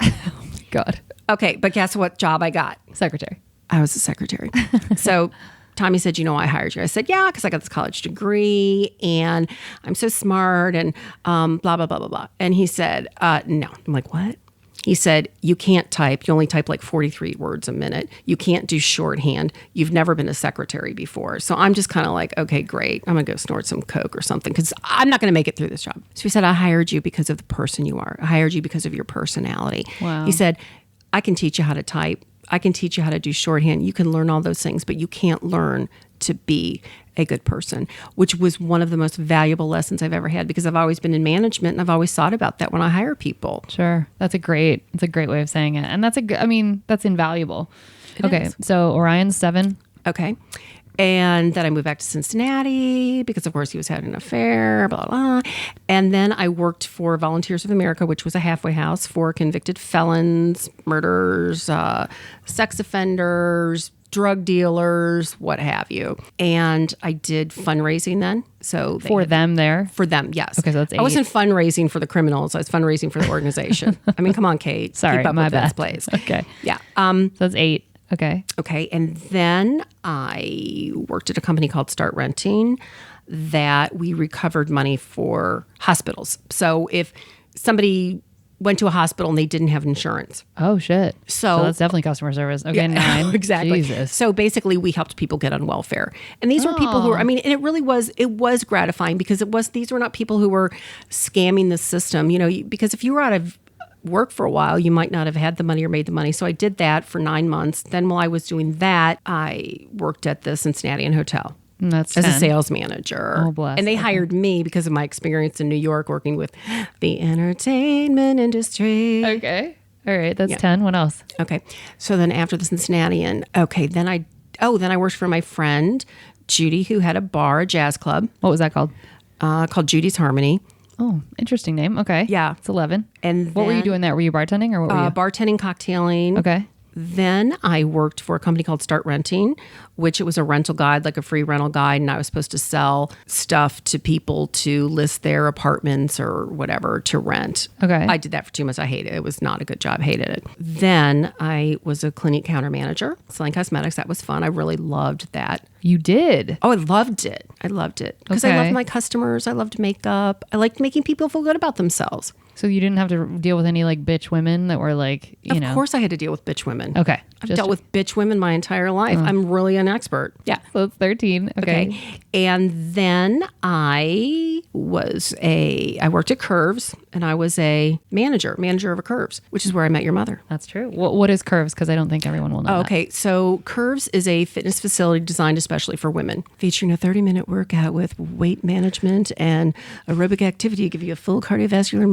God. Okay, but guess what job I got? Secretary. I was a secretary. So Tommy said, I hired you. I said, yeah, because I got this college degree and I'm so smart and blah, blah, blah, blah, blah. And he said, no. I'm like, what? He said, you can't type. You only type like 43 words a minute. You can't do shorthand. You've never been a secretary before. So I'm just kind of like, okay, great. I'm going to go snort some Coke or something because I'm not going to make it through this job. So he said, I hired you because of the person you are. I hired you because of your personality. Wow. He said, I can teach you how to type. I can teach you how to do shorthand. You can learn all those things, but you can't learn to be a good person, which was one of the most valuable lessons I've ever had because I've always been in management and I've always thought about that when I hire people. Sure. It's a great way of saying it. And that's that's invaluable. It is. So Orion's 7. Okay. And then I moved back to Cincinnati because, of course, he was having an affair, blah, blah. And then I worked for Volunteers of America, which was a halfway house for convicted felons, murderers, sex offenders, drug dealers, what have you. And I did fundraising then. So For them, yes. Okay, so that's 8. I wasn't fundraising for the criminals. I was fundraising for the organization. I mean, come on, Kate. Sorry, keep up my with bad. this, please. Okay. Yeah. So that's 8. Okay. Okay. And then I worked at a company called Start Renting that we recovered money for hospitals. So if somebody went to a hospital and they didn't have insurance. Oh, shit. So that's definitely customer service. Okay, yeah, 9. Exactly. Jesus. So basically we helped people get on welfare. And these were people who were, and it really was, it was gratifying because these were not people who were scamming the system, because if you were out of work for a while, you might not have had the money or made the money. So I did that for 9 months. Then while I was doing that, I worked at the Cincinnati Hotel. That's as 10. a sales manager. Oh, bless. And they hired me because of my experience in New York working with the entertainment industry. Okay. All right. That's 10. What else? Okay. So then after the Cincinnatian, then I worked for my friend Judy, who had a jazz club. What was that called? Called Judy's Harmony. Oh, interesting name. Okay. Yeah. It's 11. And what were you doing there? Were you bartending or what were you? Bartending, cocktailing. Okay. Then I worked for a company called Start Renting, which it was a rental guide, like a free rental guide. And I was supposed to sell stuff to people to list their apartments or whatever to rent. Okay. I did that for 2 months. I hated it. It was not a good job. Hated it. Then I was a clinic counter manager selling cosmetics. That was fun. I really loved that. You did? Oh, I loved it. Because I loved my customers. I loved makeup. I liked making people feel good about themselves. So you didn't have to deal with any like bitch women that were like, Of course I had to deal with bitch women. Okay. I've dealt with bitch women my entire life. I'm really an expert. Yeah. So it's 13. Okay. And then I worked at Curves and I was a manager of a Curves, which is where I met your mother. That's true. What is Curves? Because I don't think everyone will know. Okay. So Curves is a fitness facility designed especially for women, featuring a 30-minute workout with weight management and aerobic activity to give you a full cardiovascular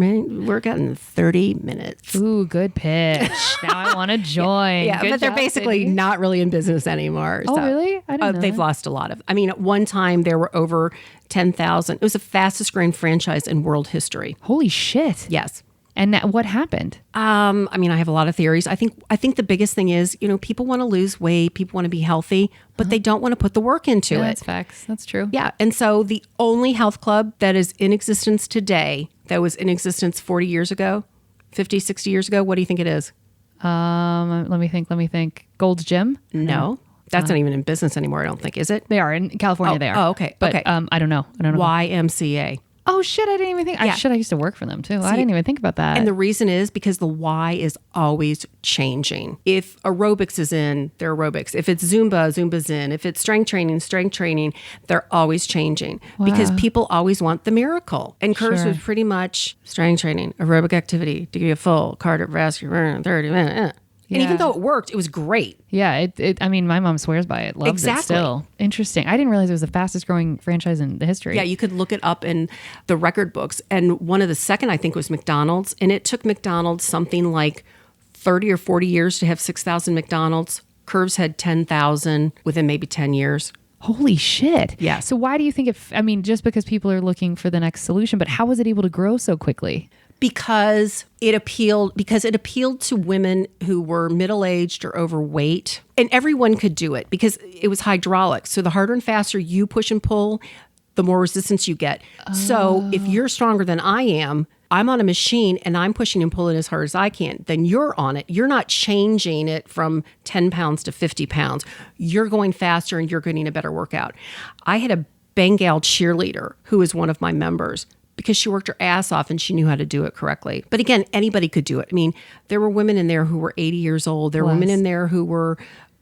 workout in 30 minutes. Ooh, good pitch. Now I want to join. Yeah, Good but they're job, basically Sidney. not really in business anymore. Oh, really? I didn't know They've that. lost a lot of. At one time there were over 10,000. It was the fastest growing franchise in world history. Holy shit. Yes. And what happened? I have a lot of theories. I think the biggest thing is, people want to lose weight, people want to be healthy, but they don't want to put the work into it. That's facts. That's true. Yeah. And so the only health club that is in existence today, that was in existence 40 years ago, 50, 60 years ago, what do you think it is? Let me think. Gold's Gym? No. That's not even in business anymore, I don't think. Is it? They are. In California, they are. Oh, okay. But okay. I don't know. YMCA. Oh, shit. I didn't even think. Yeah. I used to work for them, too. I didn't even think about that. And the reason is because the Y is always changing. If aerobics is in, they're aerobics. If it's Zumba, Zumba's in. If it's strength training, they're always changing. Because people always want the miracle. And Curves was pretty much strength training, aerobic activity to give you a full cardiovascular 30 minutes. And even though it worked, it was great. Yeah, my mom swears by it. Loves it still. Interesting. I didn't realize it was the fastest growing franchise in the history. Yeah, you could look it up in the record books. And one of the second, I think, was McDonald's. And it took McDonald's something like 30 or 40 years to have 6,000 McDonald's. Curves had 10,000 within maybe 10 years. Holy shit. Yeah. So why do you think just because people are looking for the next solution, but how was it able to grow so quickly? Because it appealed to women who were middle-aged or overweight, and everyone could do it because it was hydraulic. So the harder and faster you push and pull, the more resistance you get. So if you're stronger than I am, I'm on a machine and I'm pushing and pulling as hard as I can, then you're on it. You're not changing it from 10 pounds to 50 pounds. You're going faster and you're getting a better workout. I had a Bengal cheerleader who was one of my members because she worked her ass off and she knew how to do it correctly. But again, anybody could do it. I mean, there were women in there who were 80 years old. There were women in there who were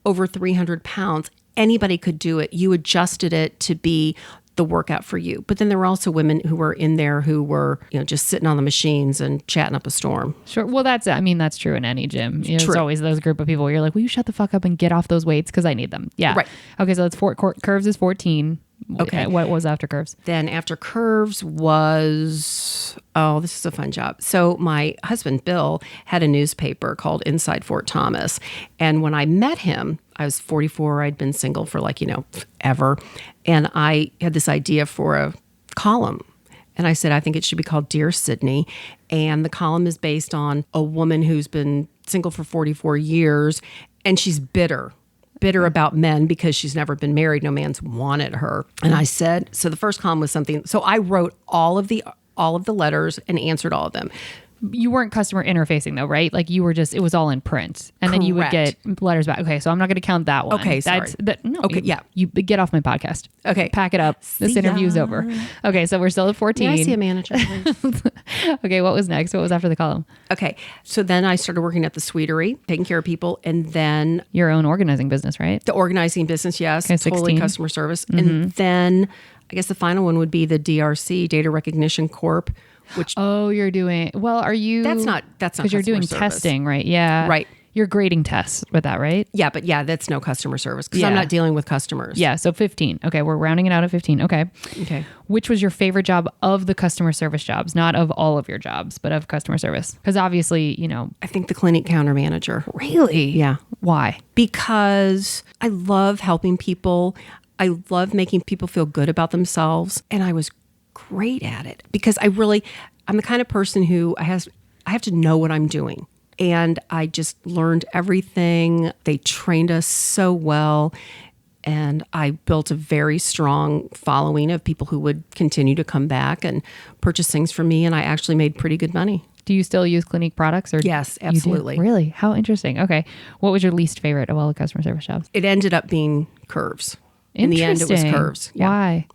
over 300 pounds. Anybody could do it. You adjusted it to be the workout for you. But then there were also women who were in there who were, just sitting on the machines and chatting up a storm. Sure. Well, that's true in any gym. There's always those group of people where you're like, will you shut the fuck up and get off those weights? Because I need them. Yeah. Right. Okay. So it's curves is 14. Okay. What was after curves? Then after curves was, this is a fun job. So my husband, Bill, had a newspaper called Inside Fort Thomas. And when I met him, I was 44. I'd been single for ever. And I had this idea for a column. And I said, I think it should be called Dear Sidney. And the column is based on a woman who's been single for 44 years. And she's bitter about men because she's never been married. No man's wanted her. And I said, so the first column was something. So I wrote all of the letters and answered all of them. You weren't customer interfacing though, right? Like you were just, it was all in print. And then you would get letters back. Okay, so I'm not going to count that one. Okay, sorry. You get off my podcast. Okay. Pack it up. This interview's over. Okay, so we're still at 14. May I see a manager, please? Okay, what was next? What was after the column? Okay, so then I started working at the Sweetery, taking care of people. And then... Your own organizing business, right? The organizing business, yes. Okay, totally 16. Customer service. Mm-hmm. And then I guess the final one would be the DRC, Data Recognition Corp, which you're doing are you that's not because you're doing service. Testing, right? Yeah, right. You're grading tests with that, right? Yeah, but that's no customer service because I'm not dealing with customers. Yeah, so 15. Okay, we're rounding it out at 15. Okay. Which was your favorite job of the customer service jobs, not of all of your jobs, but of customer service? Because obviously, I think the clinic counter manager. Really? Yeah. Why? Because I love helping people. I love making people feel good about themselves, and I was great at it because I'm the kind of person who I have to know what I'm doing. And I just learned everything. They trained us so well. And I built a very strong following of people who would continue to come back and purchase things from me. And I actually made pretty good money. Do you still use Clinique products? Or yes, absolutely. Really? How interesting. Okay. What was your least favorite of all the customer service jobs? It ended up being curves. In the end, it was curves. Yeah. Why?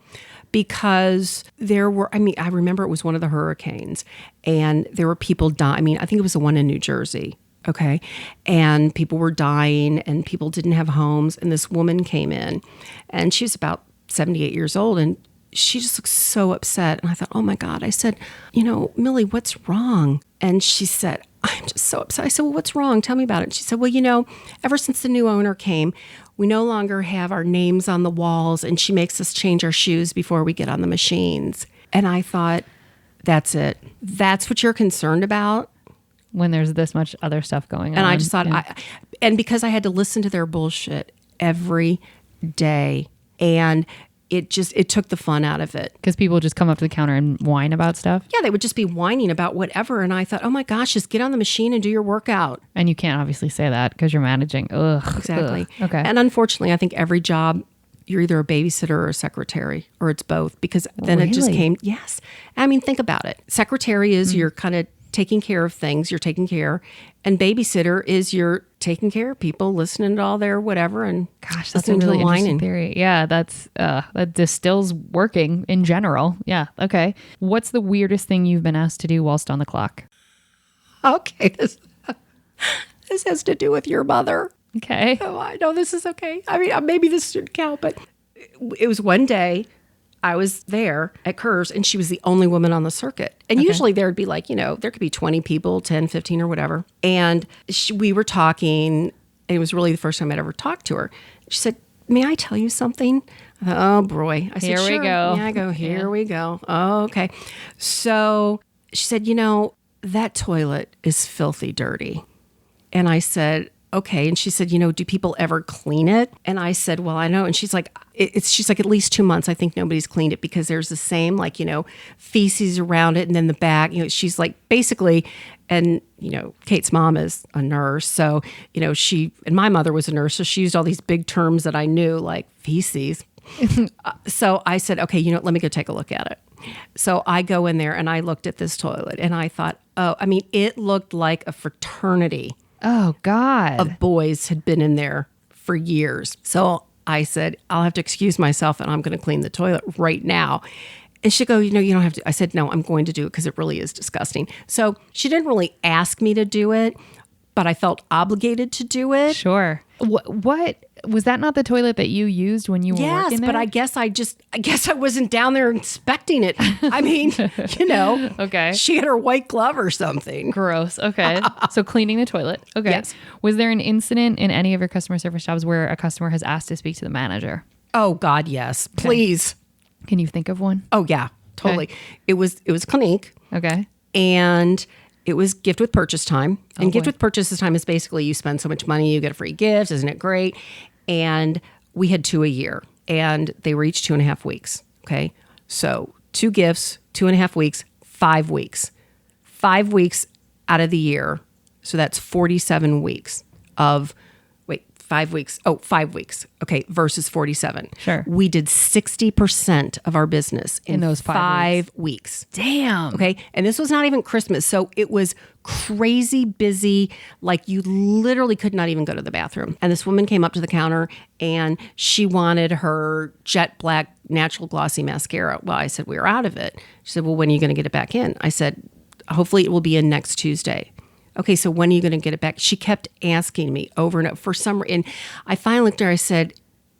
Because there were, I remember it was one of the hurricanes and there were people dying. I think it was the one in New Jersey. Okay. And people were dying and people didn't have homes. And this woman came in and she was about 78 years old and she just looked so upset. And I thought, oh my God. I said, Millie, what's wrong? And she said, I'm just so upset. I said, well, what's wrong? Tell me about it. She said, well, ever since the new owner came, we no longer have our names on the walls and she makes us change our shoes before we get on the machines. And I thought, that's it. That's what you're concerned about? When there's this much other stuff going on. And I just thought, and because I had to listen to their bullshit every day and it took the fun out of it. Because people just come up to the counter and whine about stuff? Yeah, they would just be whining about whatever. And I thought, oh my gosh, just get on the machine and do your workout. And you can't obviously say that because you're managing. Ugh. Exactly. Ugh. Okay. And unfortunately, I think every job, you're either a babysitter or a secretary, or it's both. Because then it just came, yes. Think about it. Secretary is you're kind of taking care of things, you're taking care. And babysitter is you're taking care of people, listening to all their whatever, and gosh, that's a really interesting theory. Yeah, that distills working in general. Yeah, okay. What's the weirdest thing you've been asked to do whilst on the clock? Okay, this has to do with your mother. Okay. Oh, I know this is okay. Maybe this shouldn't count, but it was one day I was there at Curves and she was the only woman on the circuit. And usually there'd be there could be 20 people, 10, 15 or whatever. And we were talking. And it was really the first time I'd ever talked to her. She said, may I tell you something? I thought, oh boy. I said, here we go. Yeah, I go, here we go. Oh, okay. So she said, that toilet is filthy dirty. And I said, okay. And she said, do people ever clean it? And I said, well, I know. And she's like, she's like, at least 2 months, I think nobody's cleaned it because there's the same, feces around it. And then the back, she's like, basically, and, Kate's mom is a nurse. So, and my mother was a nurse. So she used all these big terms that I knew, like feces. So I said, okay, let me go take a look at it. So I go in there and I looked at this toilet and I thought, it looked like a fraternity Oh, God. of boys had been in there for years. So I said, I'll have to excuse myself and I'm going to clean the toilet right now. And she go, you don't have to. I said, no, I'm going to do it because it really is disgusting. So she didn't really ask me to do it, but I felt obligated to do it. Sure. What was that not the toilet that you used when you were working there? Yes, but I guess I wasn't down there inspecting it. I mean, Okay. she had her white glove or something. Gross. Okay. So cleaning the toilet. Okay. Yes. Was there an incident in any of your customer service jobs where a customer has asked to speak to the manager? Oh God, yes. Please. Can you think of one? Oh yeah, totally. Okay. It was Clinique. Okay. And it was gift with purchase time. And gift boy. with purchase time is basically you spend so much money, you get a free gift. Isn't it great? And we had 2 a year and they were each 2.5 weeks. Okay. So 2 gifts, 2.5 weeks, 5 weeks. 5 weeks out of the year. So that's 47 weeks of, 5 weeks. Oh, 5 weeks. Okay. Versus 47. Sure. We did 60% of our business in those 5 weeks. Damn. Okay. And this was not even Christmas. So it was crazy busy. Like you literally could not even go to the bathroom. And this woman came up to the counter and she wanted her jet black natural glossy mascara. Well, I said, we're out of it. She said, well, when are you going to get it back in? I said, hopefully it will be in next Tuesday. Okay, so when are you going to get it back? She kept asking me over and over for some reason. I finally looked at her. I said,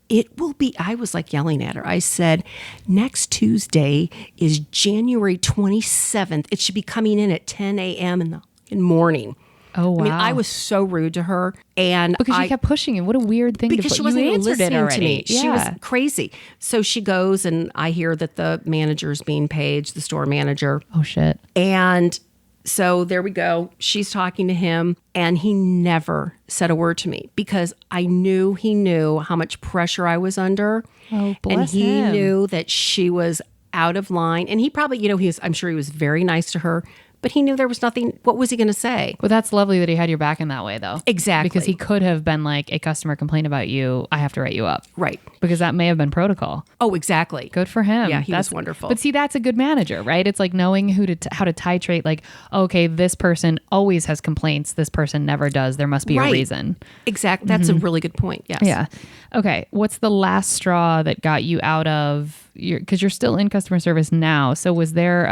it will be, I was like yelling at her. I said, next Tuesday is January 27th. It should be coming in at 10 a.m. in the morning. Oh, wow. I mean, I was so rude to her. And because she kept pushing it. What a weird thing to put. Because she wasn't even listening to me. Yeah. She was crazy. So she goes and I hear that the manager's being paged, the store manager. Oh, shit. And so there we go. She's talking to him and he never said a word to me because I knew he knew how much pressure I was under. Oh, bless and he him. knew that she was out of line. And he probably, I'm sure he was very nice to her, but he knew there was nothing. What was he going to say? Well, that's lovely that he had your back in that way, though. Exactly. Because he could have been like, a customer complained about you, I have to write you up. Right. Because that may have been protocol. Oh, exactly. Good for him. Yeah, he was wonderful. But see, that's a good manager, right? It's like knowing how to titrate. Like, okay, this person always has complaints. This person never does. There must be a reason. Exactly. That's a really good point. Yes. Yeah. Okay. What's the last straw that got you out of because you're still in customer service now? So was there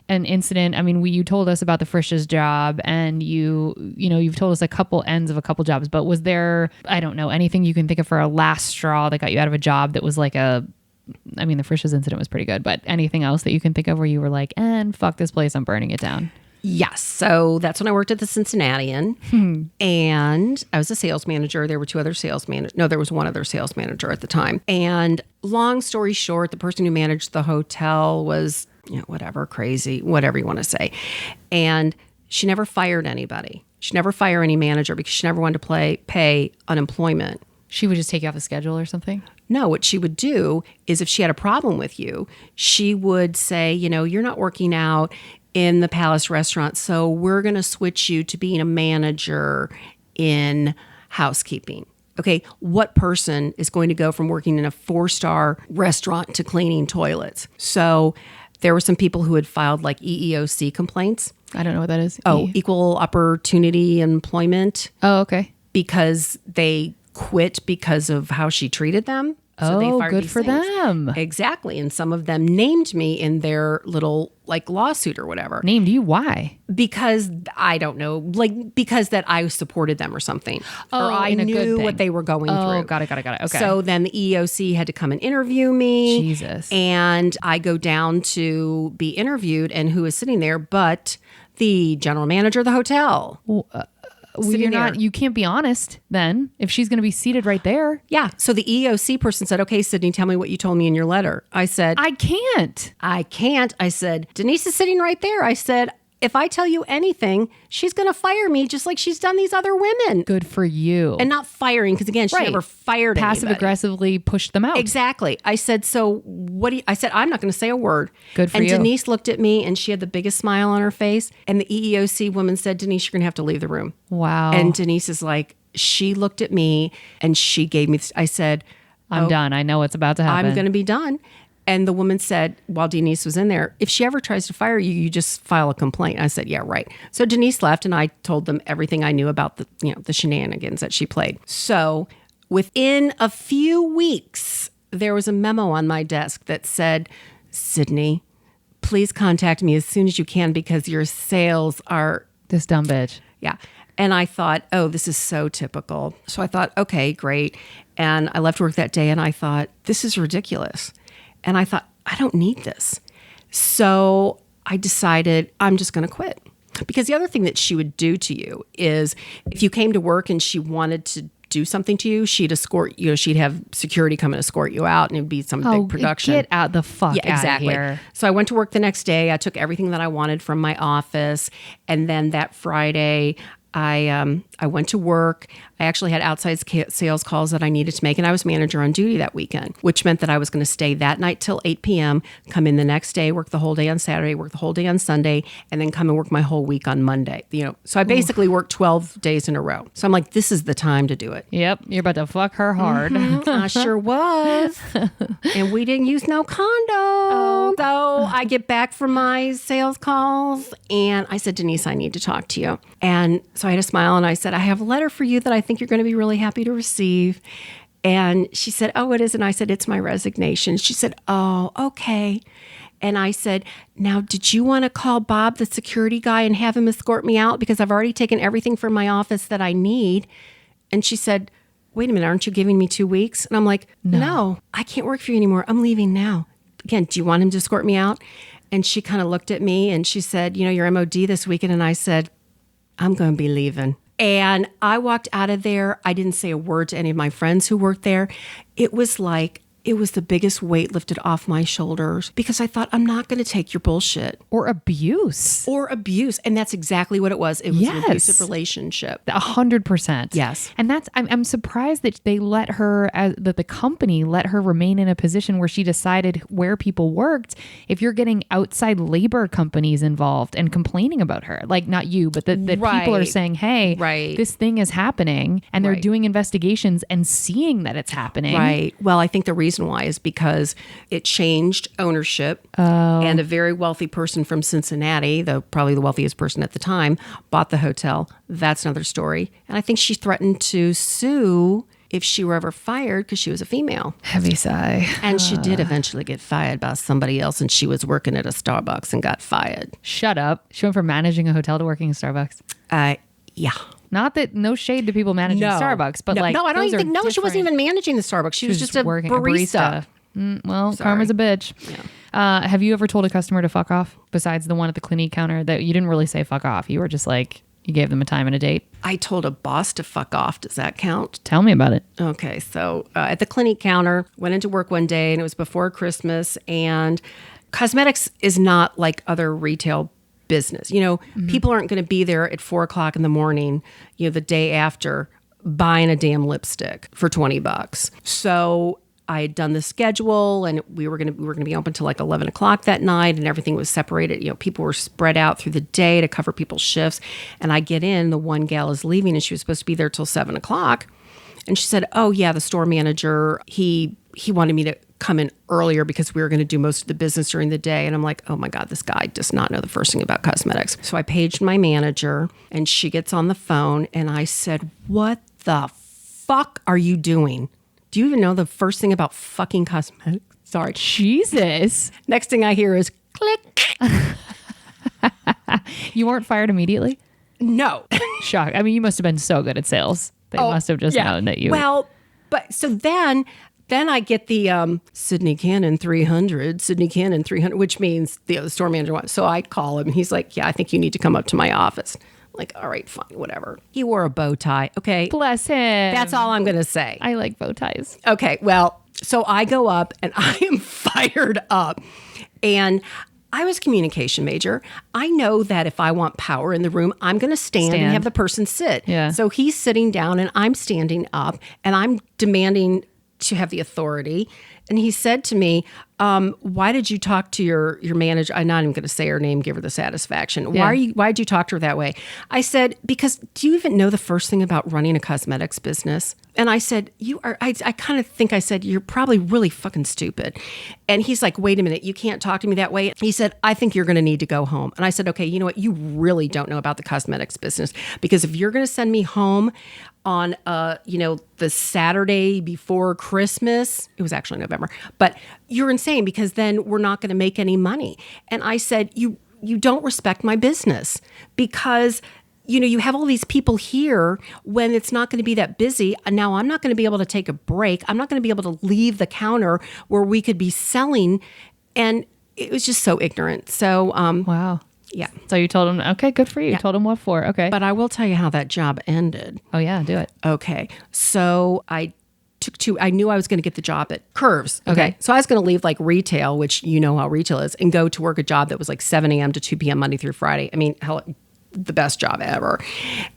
an incident? I mean, you told us about the Frisch's job and you've told us a couple ends of a couple jobs, but was there, I don't know, anything you can think of for a last straw that got you out of a job that was like the Frisch's incident was pretty good, but anything else that you can think of where you were like, and fuck this place, I'm burning it down? Yes. So that's when I worked at the Cincinnatian and I was a sales manager. There were 2 other sales managers. No, there was 1 other sales manager at the time. And long story short, the person who managed the hotel was, whatever, crazy, whatever you want to say. And she never fired anybody. She never fired any manager because she never wanted to pay unemployment. She would just take you off the schedule or something? No, what she would do is if she had a problem with you, she would say, you're not working out in the Palace restaurant, so we're going to switch you to being a manager in housekeeping. Okay, what person is going to go from working in a 4-star restaurant to cleaning toilets? So there were some people who had filed like EEOC complaints. I don't know what that is. Oh, equal opportunity employment. Oh, okay. Because they quit because of how she treated them. So they fired good these for things. them. Exactly. And some of them named me in their little lawsuit or whatever. Named you? Why? Because I don't know, because that I supported them or something. Oh, or I in a good knew thing. what they were going through. Oh, got it. Okay. So then the EEOC had to come and interview me. Jesus. And I go down to be interviewed and who is sitting there but the general manager of the hotel. You can't be honest then if she's going to be seated right there. Yeah. So the EEOC person said, okay, Sidney, tell me what you told me in your letter. I said, I can't. I said, Denise is sitting right there. I said, if I tell you anything, she's going to fire me just like she's done these other women. Good for you. And not firing, because again, she never fired Passive anybody. aggressively pushed them out. Exactly. I said, so what do you, I said, I'm not going to say a word. Good for and you. And Denise looked at me and she had the biggest smile on her face. And the EEOC woman said, Denise, you're going to have to leave the room. Wow. And Denise is like, she looked at me and she gave me, I said, I'm done. I know what's about to happen. I'm going to be done. And the woman said, while Denise was in there, if she ever tries to fire you, you just file a complaint. I said, yeah, right. So Denise left, and I told them everything I knew about the shenanigans that she played. So within a few weeks, there was a memo on my desk that said, Sidney, please contact me as soon as you can because your sales are... This dumb bitch. Yeah. And I thought, oh, this is so typical. So I thought, okay, great. And I left work that day, and I thought, this is ridiculous. And I thought, I don't need this. So I decided I'm just going to quit. Because the other thing that she would do to you is if you came to work and she wanted to do something to you, she'd escort you. She'd have security come and escort you out, and it'd be some big production. Get out the fuck exactly. out of here. So I went to work the next day. I took everything that I wanted from my office. And then that Friday, I went to work. I actually had outside sales calls that I needed to make, and I was manager on duty that weekend, which meant that I was going to stay that night till 8 p.m., come in the next day, work the whole day on Saturday, work the whole day on Sunday, and then come and work my whole week on Monday. So I basically worked 12 days in a row. So I'm like, this is the time to do it. Yep, you're about to fuck her hard. I sure was. And we didn't use no condom. So I get back from my sales calls, and I said, Denise, I need to talk to you. And so I had a smile, and I said, I have a letter for you that I think you're going to be really happy to receive. And she said, oh, it is. And I said, it's my resignation. She said, oh, okay. And I said, now, did you want to call Bob, the security guy, and have him escort me out? Because I've already taken everything from my office that I need. And she said, wait a minute, aren't you giving me 2 weeks? And I'm like, no, I can't work for you anymore. I'm leaving now. Again, do you want him to escort me out? And she kind of looked at me and she said, your MOD this weekend. And I said, I'm going to be leaving. And I walked out of there. I didn't say a word to any of my friends who worked there. It was the biggest weight lifted off my shoulders because I thought, I'm not going to take your bullshit. Or abuse. And that's exactly what it was. It was an abusive relationship. 100%. Yes. And I'm surprised that they let her, that the company let her remain in a position where she decided where people worked. If you're getting outside labor companies involved and complaining about her, like not you, but that people are saying, hey, this thing is happening, and they're doing investigations and seeing that it's happening. Right. Well, I think the reason why is because it changed ownership, and a very wealthy person from Cincinnati, though probably the wealthiest person at the time, bought the hotel. That's another story. And I think she threatened to sue if she were ever fired because she was a female. Heavy sigh. And she did eventually get fired by somebody else, and she was working at a Starbucks and got fired. Shut up. She went from managing a hotel to working at Starbucks. Yeah. Not that, no shade to people managing Starbucks, but I don't even think, no, she wasn't even managing the Starbucks. She was just a barista. Karma's a bitch. Yeah. Have you ever told a customer to fuck off besides the one at the Clinique counter that you didn't really say fuck off? You were just like, you gave them a time and a date. I told a boss to fuck off. Does that count? Tell me about it. Okay. So at the Clinique counter, went into work one day, and it was before Christmas, and cosmetics is not like other retail business. People aren't going to be there at 4:00 in the morning, the day after, buying a damn lipstick for $20. So I had done the schedule, and we were going to be open till like 11 o'clock that night, and everything was separated. People were spread out through the day to cover people's shifts. And I get in, the one gal is leaving, and she was supposed to be there till 7 o'clock. And she said, oh yeah, the store manager, he wanted me to come in earlier because we were going to do most of the business during the day. And I'm like, oh my God, this guy does not know the first thing about cosmetics. So I paged my manager, and she gets on the phone, and I said, what the fuck are you doing? Do you even know the first thing about fucking cosmetics? Sorry. Jesus. Next thing I hear is click. You weren't fired immediately? No. Shock. I mean, you must have been so good at sales. They must have just known that you... Well, but so then I get the Sidney Cannon 300, which means the store manager wants. So I call him. He's like, yeah, I think you need to come up to my office. I'm like, all right, fine, whatever. He wore a bow tie. Okay. Bless him. That's all I'm going to say. I like bow ties. Okay. Well, so I go up, and I am fired up. And I was a communication major. I know that if I want power in the room, I'm going to stand and have the person sit. Yeah. So he's sitting down, and I'm standing up, and I'm demanding to have the authority. And he said to me, why did you talk to your manager? I'm not even going to say her name, give her the satisfaction. Yeah. Why did you talk to her that way? I said, because do you even know the first thing about running a cosmetics business? And I said, I kind of think I said, you're probably really fucking stupid. And he's like, wait a minute, you can't talk to me that way. He said, I think you're going to need to go home. And I said, okay, you know what? You really don't know about the cosmetics business, because if you're going to send me home on, the Saturday before Christmas, it was actually November, but you're insane, because then we're not going to make any money. And I said, you don't respect my business, because you have all these people here when it's not going to be that busy. And now I'm not going to be able to take a break. I'm not going to be able to leave the counter where we could be selling. And it was just so ignorant. So, wow. Yeah. So you told him, okay, good for you. Yeah. Told him what for. Okay. But I will tell you how that job ended. Oh yeah, do it. Okay. So I knew I was going to get the job at Curves. Okay. So I was going to leave like retail, which you know how retail is, and go to work a job that was like 7 a.m. to 2 p.m. Monday through Friday. I mean, hell, the best job ever.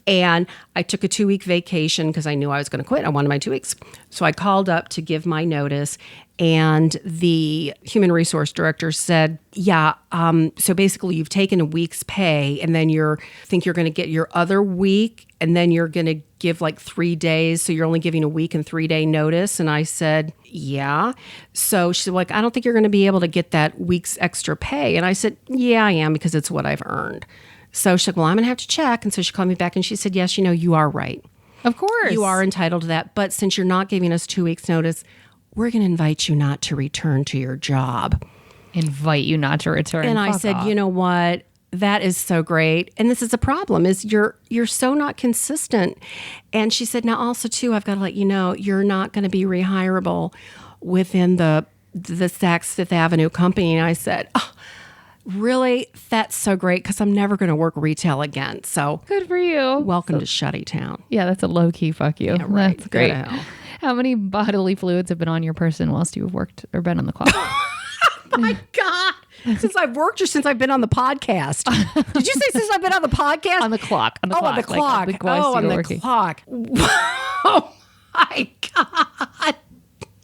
And I took a 2-week vacation because I knew I was going to quit. I wanted my 2 weeks. So I called up to give my notice, and the human resource director said, yeah, so basically you've taken a week's pay, and then you're going to get your other week, and then you're going to give like 3 days. So you're only giving a week and 3-day notice. And I said, yeah. So she said, like, I don't think you're going to be able to get that week's extra pay. And I said, yeah, I am, because it's what I've earned. So she said, well, I'm going to have to check. And so she called me back and she said, yes, you are right. Of course. You are entitled to that. But since you're not giving us 2 weeks notice, we're going to invite you not to return to your job. Invite you not to return. And I said, you know what? That is so great. And this is a problem, is you're so not consistent. And she said, now also too, I've got to let you know, you're not going to be rehirable within the Saks Fifth Avenue company. And I said, oh, really? That's so great, because I'm never going to work retail again. So good for you. Welcome to Shutty Town. Yeah, that's a low key fuck you. Yeah, right. That's great. Go to hell. How many bodily fluids have been on your person whilst you've worked or been on the clock? My God. Since I've worked or since I've been on the podcast? Did you say since I've been on the podcast? On the clock. On the oh, clock. on the clock. Like, on the working. clock. Oh, my God.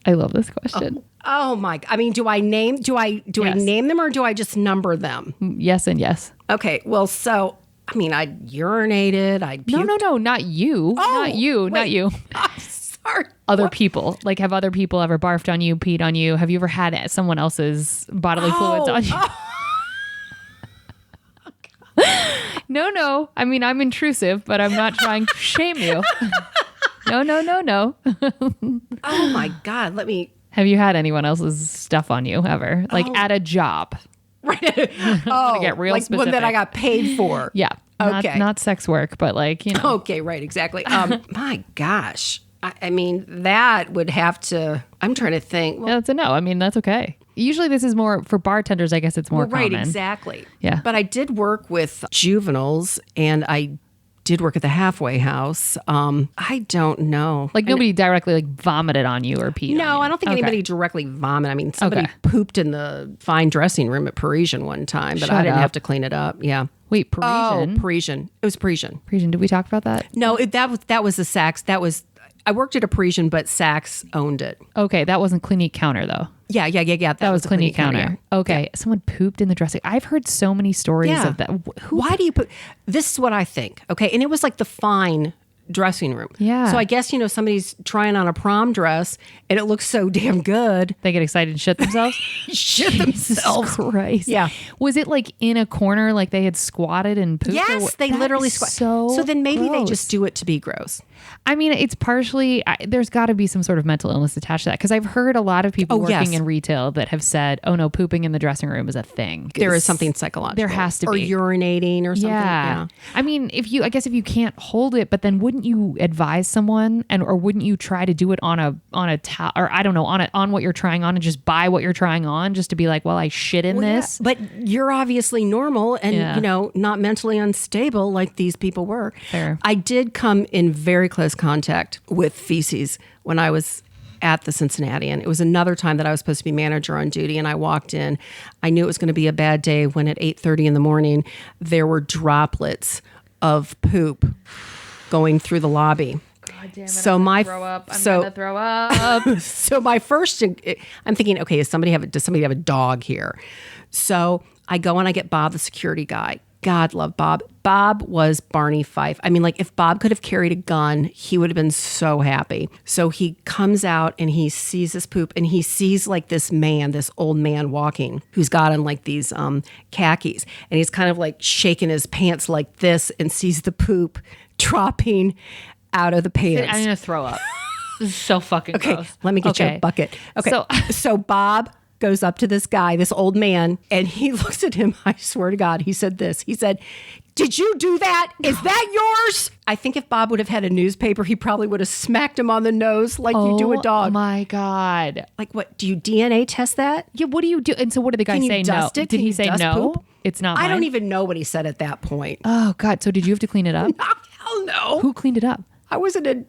I love this question. Oh, my. I mean, do I name them, or do I just number them? Yes and yes. Okay. Well, so, I mean, I urinated. I puked. No. Not you. Oh, not you. wait. Not you. I'm sorry. Other people. Like, have other people ever barfed on you, peed on you? Have you ever had someone else's bodily fluids on you? No. I mean, I'm intrusive, but I'm not trying to shame you. No. Oh, my God. Let me. Have you had anyone else's stuff on you ever? Like at a job? Right. Oh, get real like one that I got paid for. Yeah. Okay. Not sex work, but like, Okay, right, exactly. My gosh. I mean, that would have to, I'm trying to think. Well, Yeah, that's a no. I mean, that's okay. Usually this is more for bartenders. I guess it's more right, common. exactly. Yeah. But I did work with juveniles, and I did work at the halfway house. I don't know. Like nobody directly like vomited on you or peed on you. No, I don't think Okay. anybody directly vomited. I mean, somebody Okay. pooped in the fine dressing room at Parisian one time, but Shut I didn't up. have to clean it up. Yeah. Wait, Parisian? Oh, Parisian. It was Parisian. Parisian. Did we talk about that? No, that was the Saks. I worked at a Parisian, but Saks owned it. Okay, that wasn't Clinique Counter though. Yeah. That was the Clinique Counter. yeah. Okay, someone pooped in the dressing. I've heard so many stories of that. Why do you put? This is what I think. Okay, and it was like the fine dressing room. Yeah. So I guess somebody's trying on a prom dress and it looks so damn good. They get excited and shit themselves? Shit themselves. Christ. Yeah. Was it like in a corner, like they had squatted and pooped? Yes, they literally squat. So then maybe they gross. just do it to be gross. I mean, it's partially, there's got to be some sort of mental illness attached to that. Because I've heard a lot of people working yes. in retail that have said, oh no, pooping in the dressing room is a thing. There is something psychological. There has to or be. Or urinating or something. Yeah. I mean, I guess if you can't hold it, but then wouldn't you advise someone or wouldn't you try to do it on a towel or I don't know, on what you're trying on and just buy what you're trying on just to be like, well, I shit in this. Yeah. But you're obviously normal and, Yeah. not mentally unstable like these people were. Fair. I did come in very close contact with feces when I was at the Cincinnati. And it was another time that I was supposed to be manager on duty. And I walked in. I knew it was going to be a bad day when at 8:30 in the morning, there were droplets of poop going through the lobby. damn it, so I'm my gonna throw up. I'm so gonna throw up. so my first, I'm thinking, okay, does somebody have a dog here? So I go and I get Bob, the security guy. God love Bob. Bob was Barney Fife. I mean, like if Bob could have carried a gun, he would have been so happy. So he comes out and he sees this poop and he sees like this old man walking who's got on like these khakis. And he's kind of like shaking his pants like this and sees the poop dropping out of the pants. I'm gonna throw up. This is so fucking Okay, gross. let me get you a bucket. Okay, so Bob goes up to this guy, this old man, and he looks at him. I swear to God, he said this. He said, "Did you do that? Is that yours?" I think if Bob would have had a newspaper, he probably would have smacked him on the nose like you do a dog. Oh my God. Like what? Do you DNA test that? Yeah, what do you do? And so what did the guy Can you say? dust No. it? Did Can he you say dust no? poop? It's not I mine? don't even know what he said at that point. Oh God. So did you have to clean it up? Oh, hell no. Who cleaned it up? I wasn't in.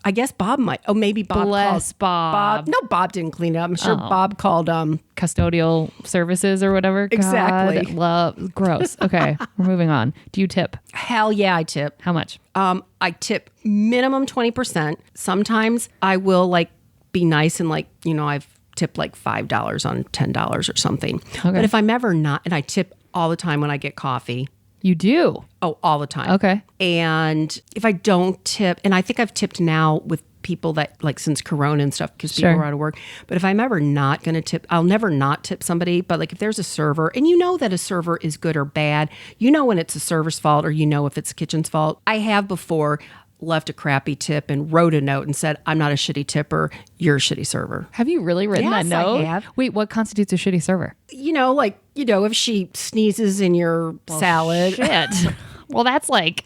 I guess Bob might. Oh, maybe Bob Bless called. Bob. No, Bob didn't clean it up. I'm sure Bob called. Custodial services or whatever. Exactly. God, gross. Okay. We're moving on. Do you tip? Hell yeah, I tip. How much? I tip minimum 20%. Sometimes I will like be nice and like, I've tipped like $5 on $10 or something. Okay. But if I'm ever not, and I tip all the time when I get coffee. You do? Oh, all the time. Okay. And if I don't tip, and I think I've tipped now with people that like since Corona and stuff because Sure. people are out of work. But if I'm ever not going to tip, I'll never not tip somebody. But like if there's a server and you know that a server is good or bad, you know when it's a server's fault or you know if it's the kitchen's fault. I have before left a crappy tip and wrote a note and said, "I'm not a shitty tipper. You're a shitty server." Have you really written Yes, that note? I have. Wait, what constitutes a shitty server? If she sneezes in your salad. Shit. Well, that's like,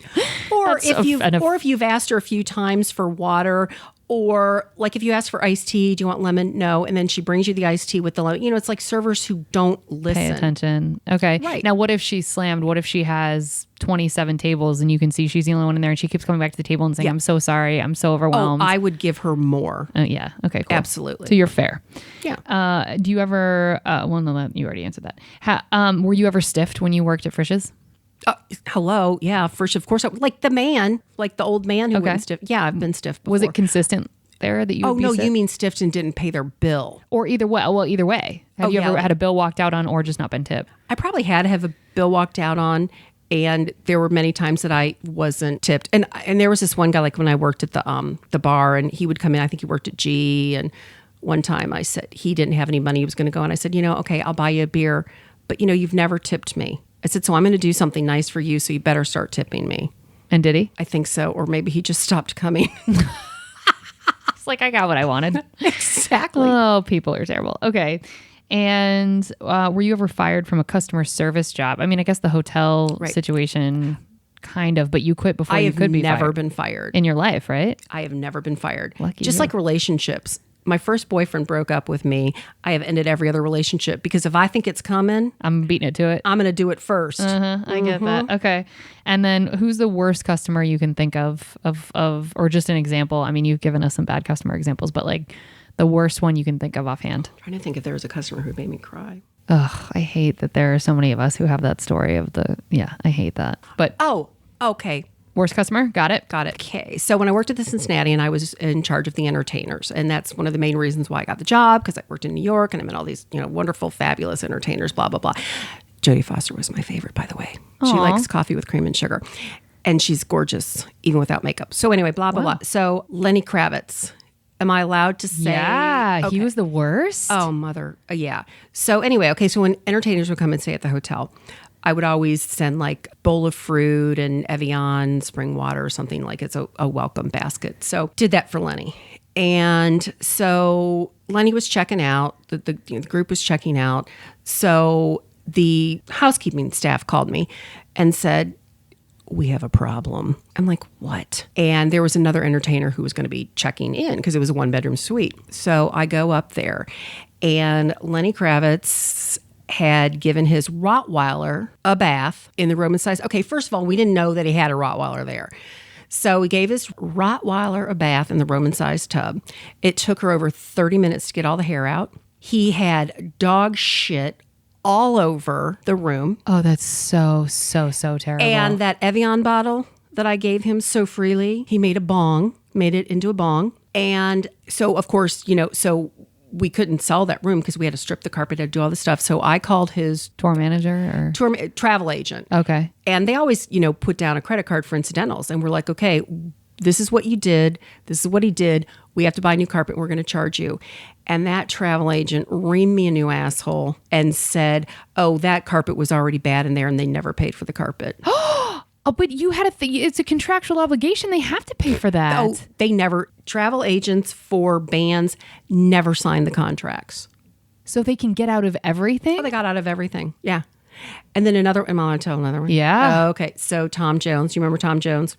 Or that's if you've asked her a few times for water, or like if you ask for iced tea, do you want lemon? No, and then she brings you the iced tea with the lemon. It's like servers who don't listen. pay attention. Okay. Right. Now, what if she's slammed? What if she has 27 tables and you can see she's the only one in there and she keeps coming back to the table and saying, Yeah. "I'm so sorry. I'm so overwhelmed." I would give her more. Yeah. Okay, cool. Absolutely. So you're fair. Yeah. Do you ever, well, no, you already answered that. Were you ever stiffed when you worked at Frisch's? Hello. Yeah. First, of course, like the man, like the old man who Okay. went stiff. Yeah, I've been stiff before. Was it consistent there that you would Oh, be no, stiff? you mean stiffed and didn't pay their bill. Or either way. Well, either way. Have you yeah. ever had a bill walked out on or just not been tipped? I probably had to have a bill walked out on. And there were many times that I wasn't tipped. And there was this one guy, like when I worked at the bar, and he would come in. I think he worked at G. And one time I said he didn't have any money. He was going to go. And I said, okay, I'll buy you a beer. But, you've never tipped me. I said, so I'm going to do something nice for you. So you better start tipping me. And did he? I think so. Or maybe he just stopped coming. It's like, I got what I wanted. Exactly. Oh, people are terrible. Okay. And were you ever fired from a customer service job? I mean, I guess the hotel Right. situation, kind of, but you quit before I you have could be never fired been fired. in your life, right? I have never been fired. Lucky Just you. like relationships. My first boyfriend broke up with me. I have ended every other relationship because if I think it's coming, I'm beating it to it. I'm going to do it first. I get that. Okay. And then who's the worst customer you can think of, or just an example? I mean, you've given us some bad customer examples, but like the worst one you can think of offhand. I'm trying to think if there was a customer who made me cry. Ugh, I hate that there are so many of us who have that story of I hate that. But Oh, okay. worst customer, got it? Got it. Okay. So when I worked at the Cincinnati and I was in charge of the entertainers, and that's one of the main reasons why I got the job, because I worked in New York and I met all these, wonderful, fabulous entertainers, blah, blah, blah. Jodie Foster was my favorite, by the way. She Aw. likes coffee with cream and sugar. And she's gorgeous, even without makeup. So anyway, blah, blah, blah. So Lenny Kravitz. Am I allowed to say? Yeah, Okay. he was the worst. Oh, mother. Yeah. So anyway, okay. So when entertainers would come and stay at the hotel, I would always send like bowl of fruit and Evian spring water or something, like it's a welcome basket. So did that for Lenny. And so Lenny was checking out. The group was checking out. So the housekeeping staff called me and said, "We have a problem." I'm like, "What?" And there was another entertainer who was going to be checking in because it was a 1-bedroom suite. So I go up there and Lenny Kravitz had given his Rottweiler a bath in the Roman size. Okay, first of all, we didn't know that he had a Rottweiler there. So he gave his Rottweiler a bath in the Roman sized tub. It took her over 30 minutes to get all the hair out. He had dog shit all over the room. Oh, that's so terrible. And that Evian bottle that I gave him so freely, he made a bong, made it into a bong. And so, of course, so we couldn't sell that room because we had to strip the carpet and do all this stuff. So I called his Tour manager or travel agent. Okay. And they always, put down a credit card for incidentals. And we're like, okay, this is what you did. This is what he did. We have to buy new carpet. We're going to charge you. And that travel agent reamed me a new asshole and said, oh, that carpet was already bad in there and they never paid for the carpet. Oh, but you had it's a contractual obligation. They have to pay for that. Oh, they never, travel agents for bands never sign the contracts. So they can get out of everything? Oh, they got out of everything. Yeah. And then am I going to tell another one? Yeah. Okay. So Tom Jones, you remember Tom Jones?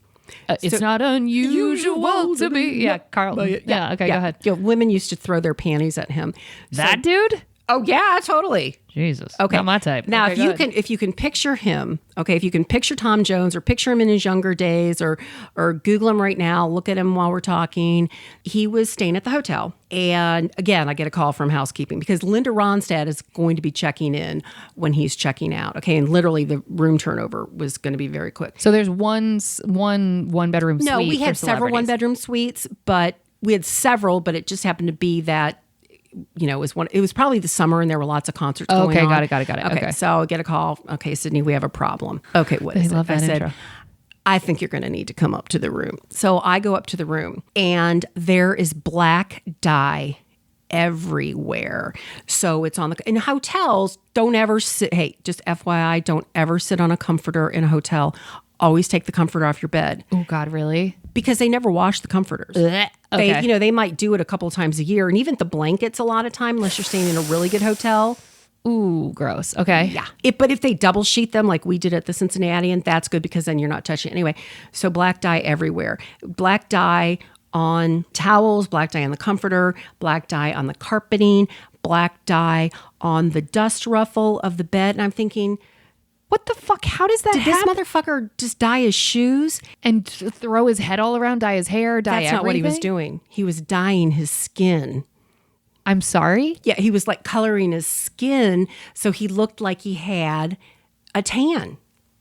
It's not unusual to be. Yeah, Carlton. Yeah, okay, go ahead. Women used to throw their panties at him. That dude? Oh, yeah, totally. Jesus. Okay. Not my type. Now, okay, if you can picture him, okay, if you can picture Tom Jones or picture him in his younger days or Google him right now, look at him while we're talking. He was staying at the hotel. And again, I get a call from housekeeping because Linda Ronstadt is going to be checking in when he's checking out. Okay. And literally the room turnover was going to be very quick. So there's one bedroom suite. No, we had several one bedroom suites, but but it just happened to be that it was probably the summer and there were lots of concerts going on. Got it. Okay, so I get a call. Okay, Sidney, we have a problem. Okay, what is it? I said, intro. I think you're going to need to come up to the room. So I go up to the room and there is black dye everywhere. So it's in hotels, don't ever sit. Hey, just FYI, don't ever sit on a comforter in a hotel. Always take the comforter off your bed. Oh God, really? Because they never wash the comforters. Okay. They might do it a couple of times a year, and even the blankets a lot of time, unless you're staying in a really good hotel. Ooh, gross. Okay. Yeah. But if they double sheet them like we did at the Cincinnati, and that's good because then you're not touching it. Anyway, so black dye everywhere. Black dye on towels, black dye on the comforter, black dye on the carpeting, black dye on the dust ruffle of the bed. And I'm thinking, what the fuck? How does that happen? Did this motherfucker just dye his shoes? And throw his head all around, dye his hair, dye everything? That's not what he was doing. He was dyeing his skin. I'm sorry? Yeah, he was like coloring his skin so he looked like he had a tan.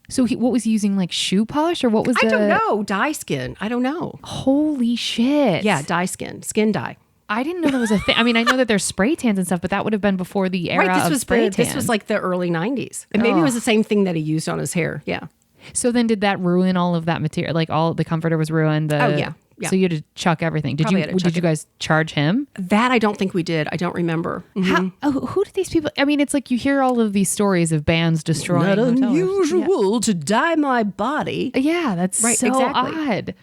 So what was he using, like shoe polish or what was I don't know. Dye skin. I don't know. Holy shit. Yeah, dye skin. Skin dye. I didn't know that was a thing. I mean, I know that there's spray tans and stuff, but that would have been before the era of spray tan. This was like the early 90s. And maybe it was the same thing that he used on his hair. Yeah. So then did that ruin all of that material? Like all the comforter was ruined? Oh, yeah. So you had to chuck everything. Did you guys charge him? That I don't think we did. I don't remember. Mm-hmm. Who did these people? I mean, it's like you hear all of these stories of bands destroying hotels. Not unusual to dye my body. Yeah, that's right, so exactly. Odd.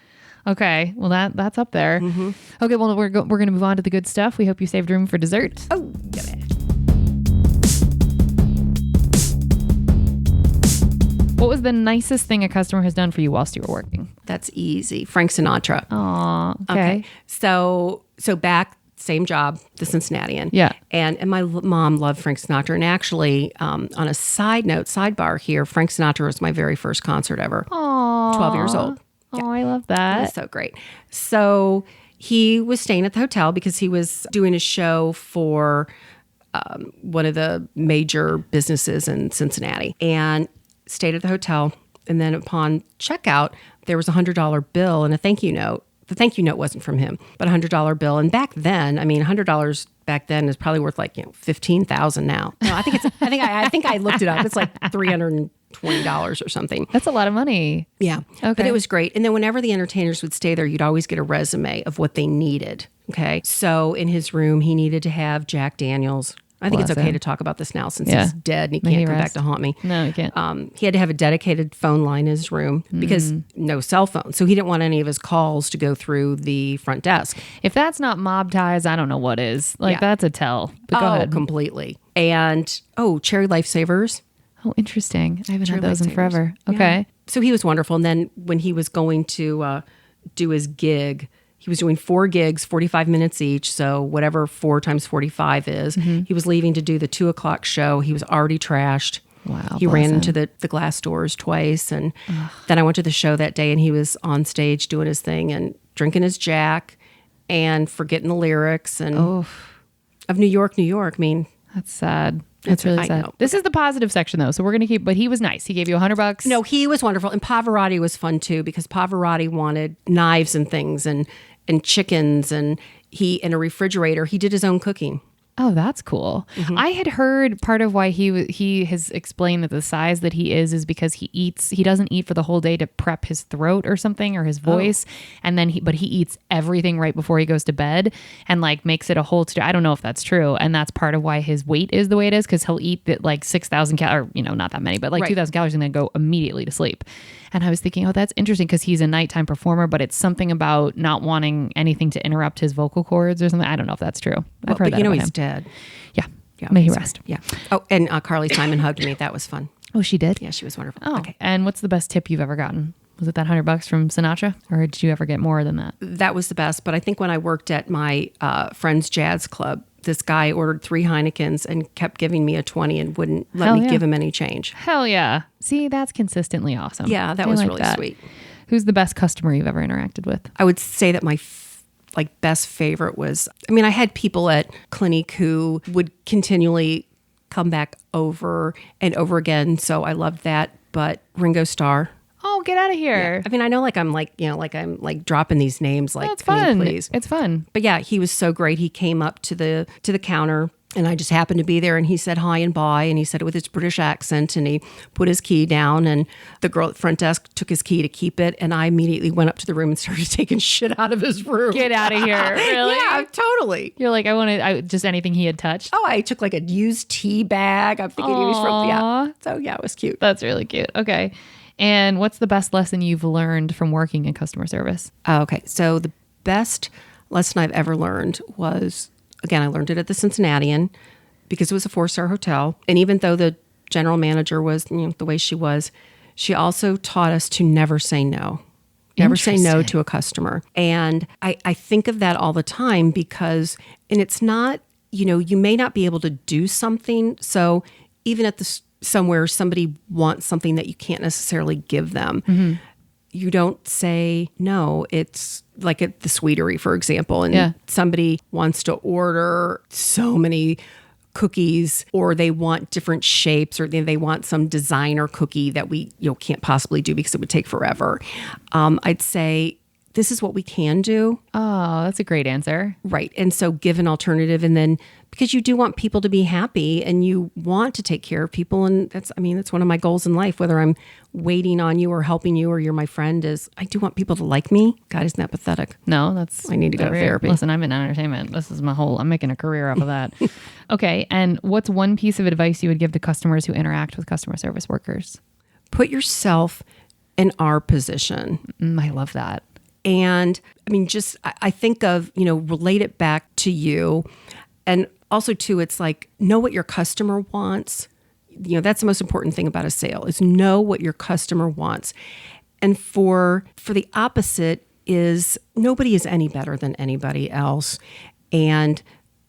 Okay, well that's up there. Mm-hmm. Okay, well we're going to move on to the good stuff. We hope you saved room for dessert. Oh, yeah. What was the nicest thing a customer has done for you whilst you were working? That's easy. Frank Sinatra. Aw, okay. So back, same job, the Cincinnatian. Yeah. And my mom loved Frank Sinatra. And actually, on a sidebar here, Frank Sinatra was my very first concert ever. Aww. 12 years old. Yeah. Oh, I love that. It was so great. So he was staying at the hotel because he was doing a show for one of the major businesses in Cincinnati. And stayed at the hotel, and then upon checkout, there was a $100 bill and a thank you note. The thank you note wasn't from him, but a $100 bill. And back then, I mean, $100 back then is probably worth like $15,000 now. No, I think I looked it up. It's like $320 or something. That's a lot of money. Yeah, okay. But it was great. And then whenever the entertainers would stay there, you'd always get a resume of what they needed. Okay, so in his room, he needed to have Jack Daniels. I think it's okay to talk about this now since he's dead and he can't come back to haunt me. No, he can't. He had to have a dedicated phone line in his room because no cell phone. So he didn't want any of his calls to go through the front desk. If that's not mob ties, I don't know what is. Like, that's a tell. But go ahead. Completely. And, cherry lifesavers. Oh, interesting. I haven't had those in forever. Okay. Yeah. So he was wonderful. And then when he was going to do his gig, he was doing 4 gigs, 45 minutes each. So whatever 4 times 45 is. Mm-hmm. He was leaving to do the 2:00 show. He was already trashed. Wow. He ran into the glass doors twice. And then I went to the show that day and he was on stage doing his thing and drinking his Jack and forgetting the lyrics and of New York, New York. I mean, that's sad. That's really sad. This is the positive section though. So we're going to keep, but he was nice. He gave you $100. No, he was wonderful. And Pavarotti was fun too because Pavarotti wanted knives and things. And and chickens, and in a refrigerator, he did his own cooking. Oh, that's cool. I had heard part of why he has explained that the size that he is because he doesn't eat for the whole day to prep his throat or something, or his voice. And then he eats everything right before he goes to bed and like makes it a whole, I don't know if that's true. And that's part of why his weight is the way it is. Cause he'll eat like 6,000 calories, or, not that many, but like 2,000 calories and then go immediately to sleep. And I was thinking, oh, that's interesting because he's a nighttime performer, but it's something about not wanting anything to interrupt his vocal cords or something. I don't know if that's true. I've heard that about he's him. dead. Yeah. May he rest. Yeah. Oh, and Carly Simon hugged me. That was fun. Oh, she did? Yeah, she was wonderful. Oh, okay. And what's the best tip you've ever gotten? Was it that $100 from Sinatra, or did you ever get more than that? That was the best. But I think when I worked at my friend's jazz club, this guy ordered 3 Heinekens and kept giving me a 20 and wouldn't let me give him any change. Hell yeah. See, that's consistently awesome. Yeah, that was really sweet. Who's the best customer you've ever interacted with? I would say that my best favorite was, I had people at Clinique who would continually come back over and over again. So I loved that. But Ringo Starr. Oh, get out of here. Yeah. I know I'm dropping these names like, it's fun. Please. It's fun. But yeah, he was so great. He came up to the counter and I just happened to be there and he said hi and bye. And he said it with his British accent and he put his key down and the girl at front desk took his key to keep it. And I immediately went up to the room and started taking shit out of his room. Get out of here. Really? Yeah, totally. You're like, I just anything he had touched. Oh, I took like a used tea bag. I'm thinking he was from, So yeah, it was cute. That's really cute. Okay. And what's the best lesson you've learned from working in customer service? Okay. So the best lesson I've ever learned was, again, I learned it at the Cincinnatian because it was a 4-star hotel. And even though the general manager was, the way she was, she also taught us to never say no. Never say no to a customer. And I think of that all the time because, and it's not, you may not be able to do something. So even at somewhere somebody wants something that you can't necessarily give them, you don't say no. It's like at the Sweetery, for example, and somebody wants to order so many cookies or they want different shapes or they want some designer cookie that we can't possibly do because it would take forever. I'd say, this is what we can do. Oh, that's a great answer. Right. And so give an alternative. And then because you do want people to be happy and you want to take care of people. And that's one of my goals in life, whether I'm waiting on you or helping you or you're my friend, is I do want people to like me. God, isn't that pathetic? No, I need to go to therapy. Listen, I'm in entertainment. This is I'm making a career off of that. Okay. And what's one piece of advice you would give to customers who interact with customer service workers? Put yourself in our position. I love that. And I think of, relate it back to you. And also too, it's like, know what your customer wants. That's the most important thing about a sale is know what your customer wants. And for the opposite is nobody is any better than anybody else. And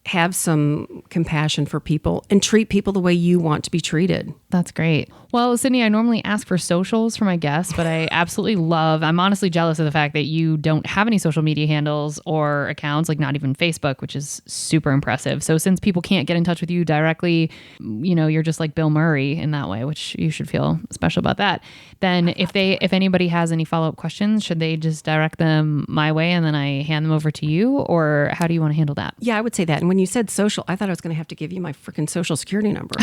have some compassion for people and treat people the way you want to be treated. That's great. Well, Sidney, I normally ask for socials for my guests, but I absolutely I'm honestly jealous of the fact that you don't have any social media handles or accounts, like not even Facebook, which is super impressive. So since people can't get in touch with you directly, you're just like Bill Murray in that way, which you should feel special about that. Then if anybody has any follow-up questions, should they just direct them my way and then I hand them over to you, or how do you want to handle that? Yeah, I would say that. And when you said social, I thought I was going to have to give you my freaking social security number.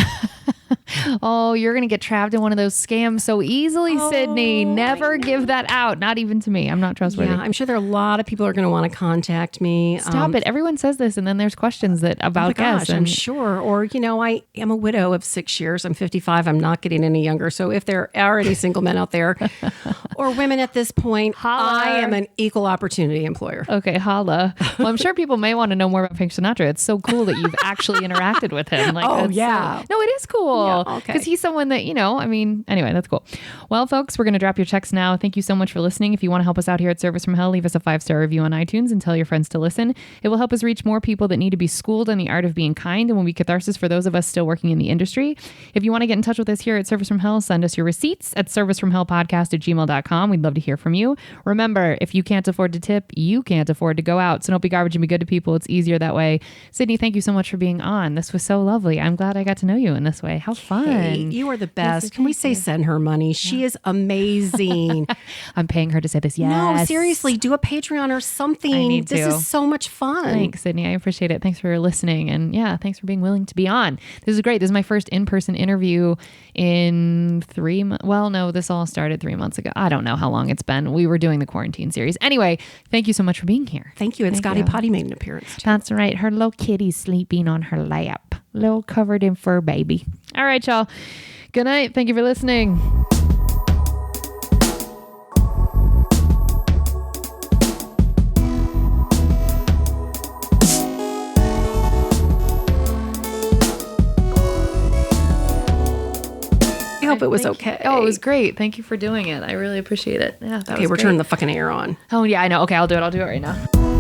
Oh, you're going to get trapped in one of those scams so easily, Sidney. Never give that out. Not even to me. I'm not trustworthy. Yeah, I'm sure there are a lot of people who are going to want to contact me. Stop it. Everyone says this, and then there's questions about guests. I'm sure. Or, I am a widow of 6 years. I'm 55. I'm not getting any younger. So if there are any single men out there or women at this point, holla. I am an equal opportunity employer. Okay, holla. Well, I'm sure people may want to know more about Frank Sinatra. It's so cool that you've actually interacted with him. Like, oh, yeah. No, it is cool. Yeah, okay. Because he's someone that, anyway, that's cool. Well, folks, we're going to drop your checks now. Thank you so much for listening. If you want to help us out here at Service from Hell, leave us a 5-star review on iTunes and tell your friends to listen. It will help us reach more people that need to be schooled in the art of being kind and will be catharsis for those of us still working in the industry. If you want to get in touch with us here at Service from Hell, send us your receipts at servicefromhellpodcast@gmail.com. We'd love to hear from you. Remember, if you can't afford to tip, you can't afford to go out. So don't be garbage and be good to people. It's easier that way. Sidney, thank you so much for being on. This was so lovely. I'm glad I got to know you in this way. How fun. Hey, you are the best. Can we say send her money? She is amazing. I'm paying her to say this. Yes. No, seriously, do a Patreon or something. I need this to. is so much fun. Thanks, Sidney. I appreciate it. Thanks for listening. And yeah, thanks for being willing to be on. This is great. This is my first in-person interview in 3 months. Well, no, this all started 3 months ago. I don't know how long it's been. We were doing the quarantine series. Anyway, thank you so much for being here. Thank you. And Scotty Potty made an appearance too. That's right. Her little kitty's sleeping on her lap. Little covered in fur baby. All right, y'all. Good night. Thank you for listening. I hope it was okay. Oh, it was great. Thank you for doing it. I really appreciate it. Yeah. Okay, we're turning the fucking air on. Oh, yeah, I know. Okay, I'll do it right now.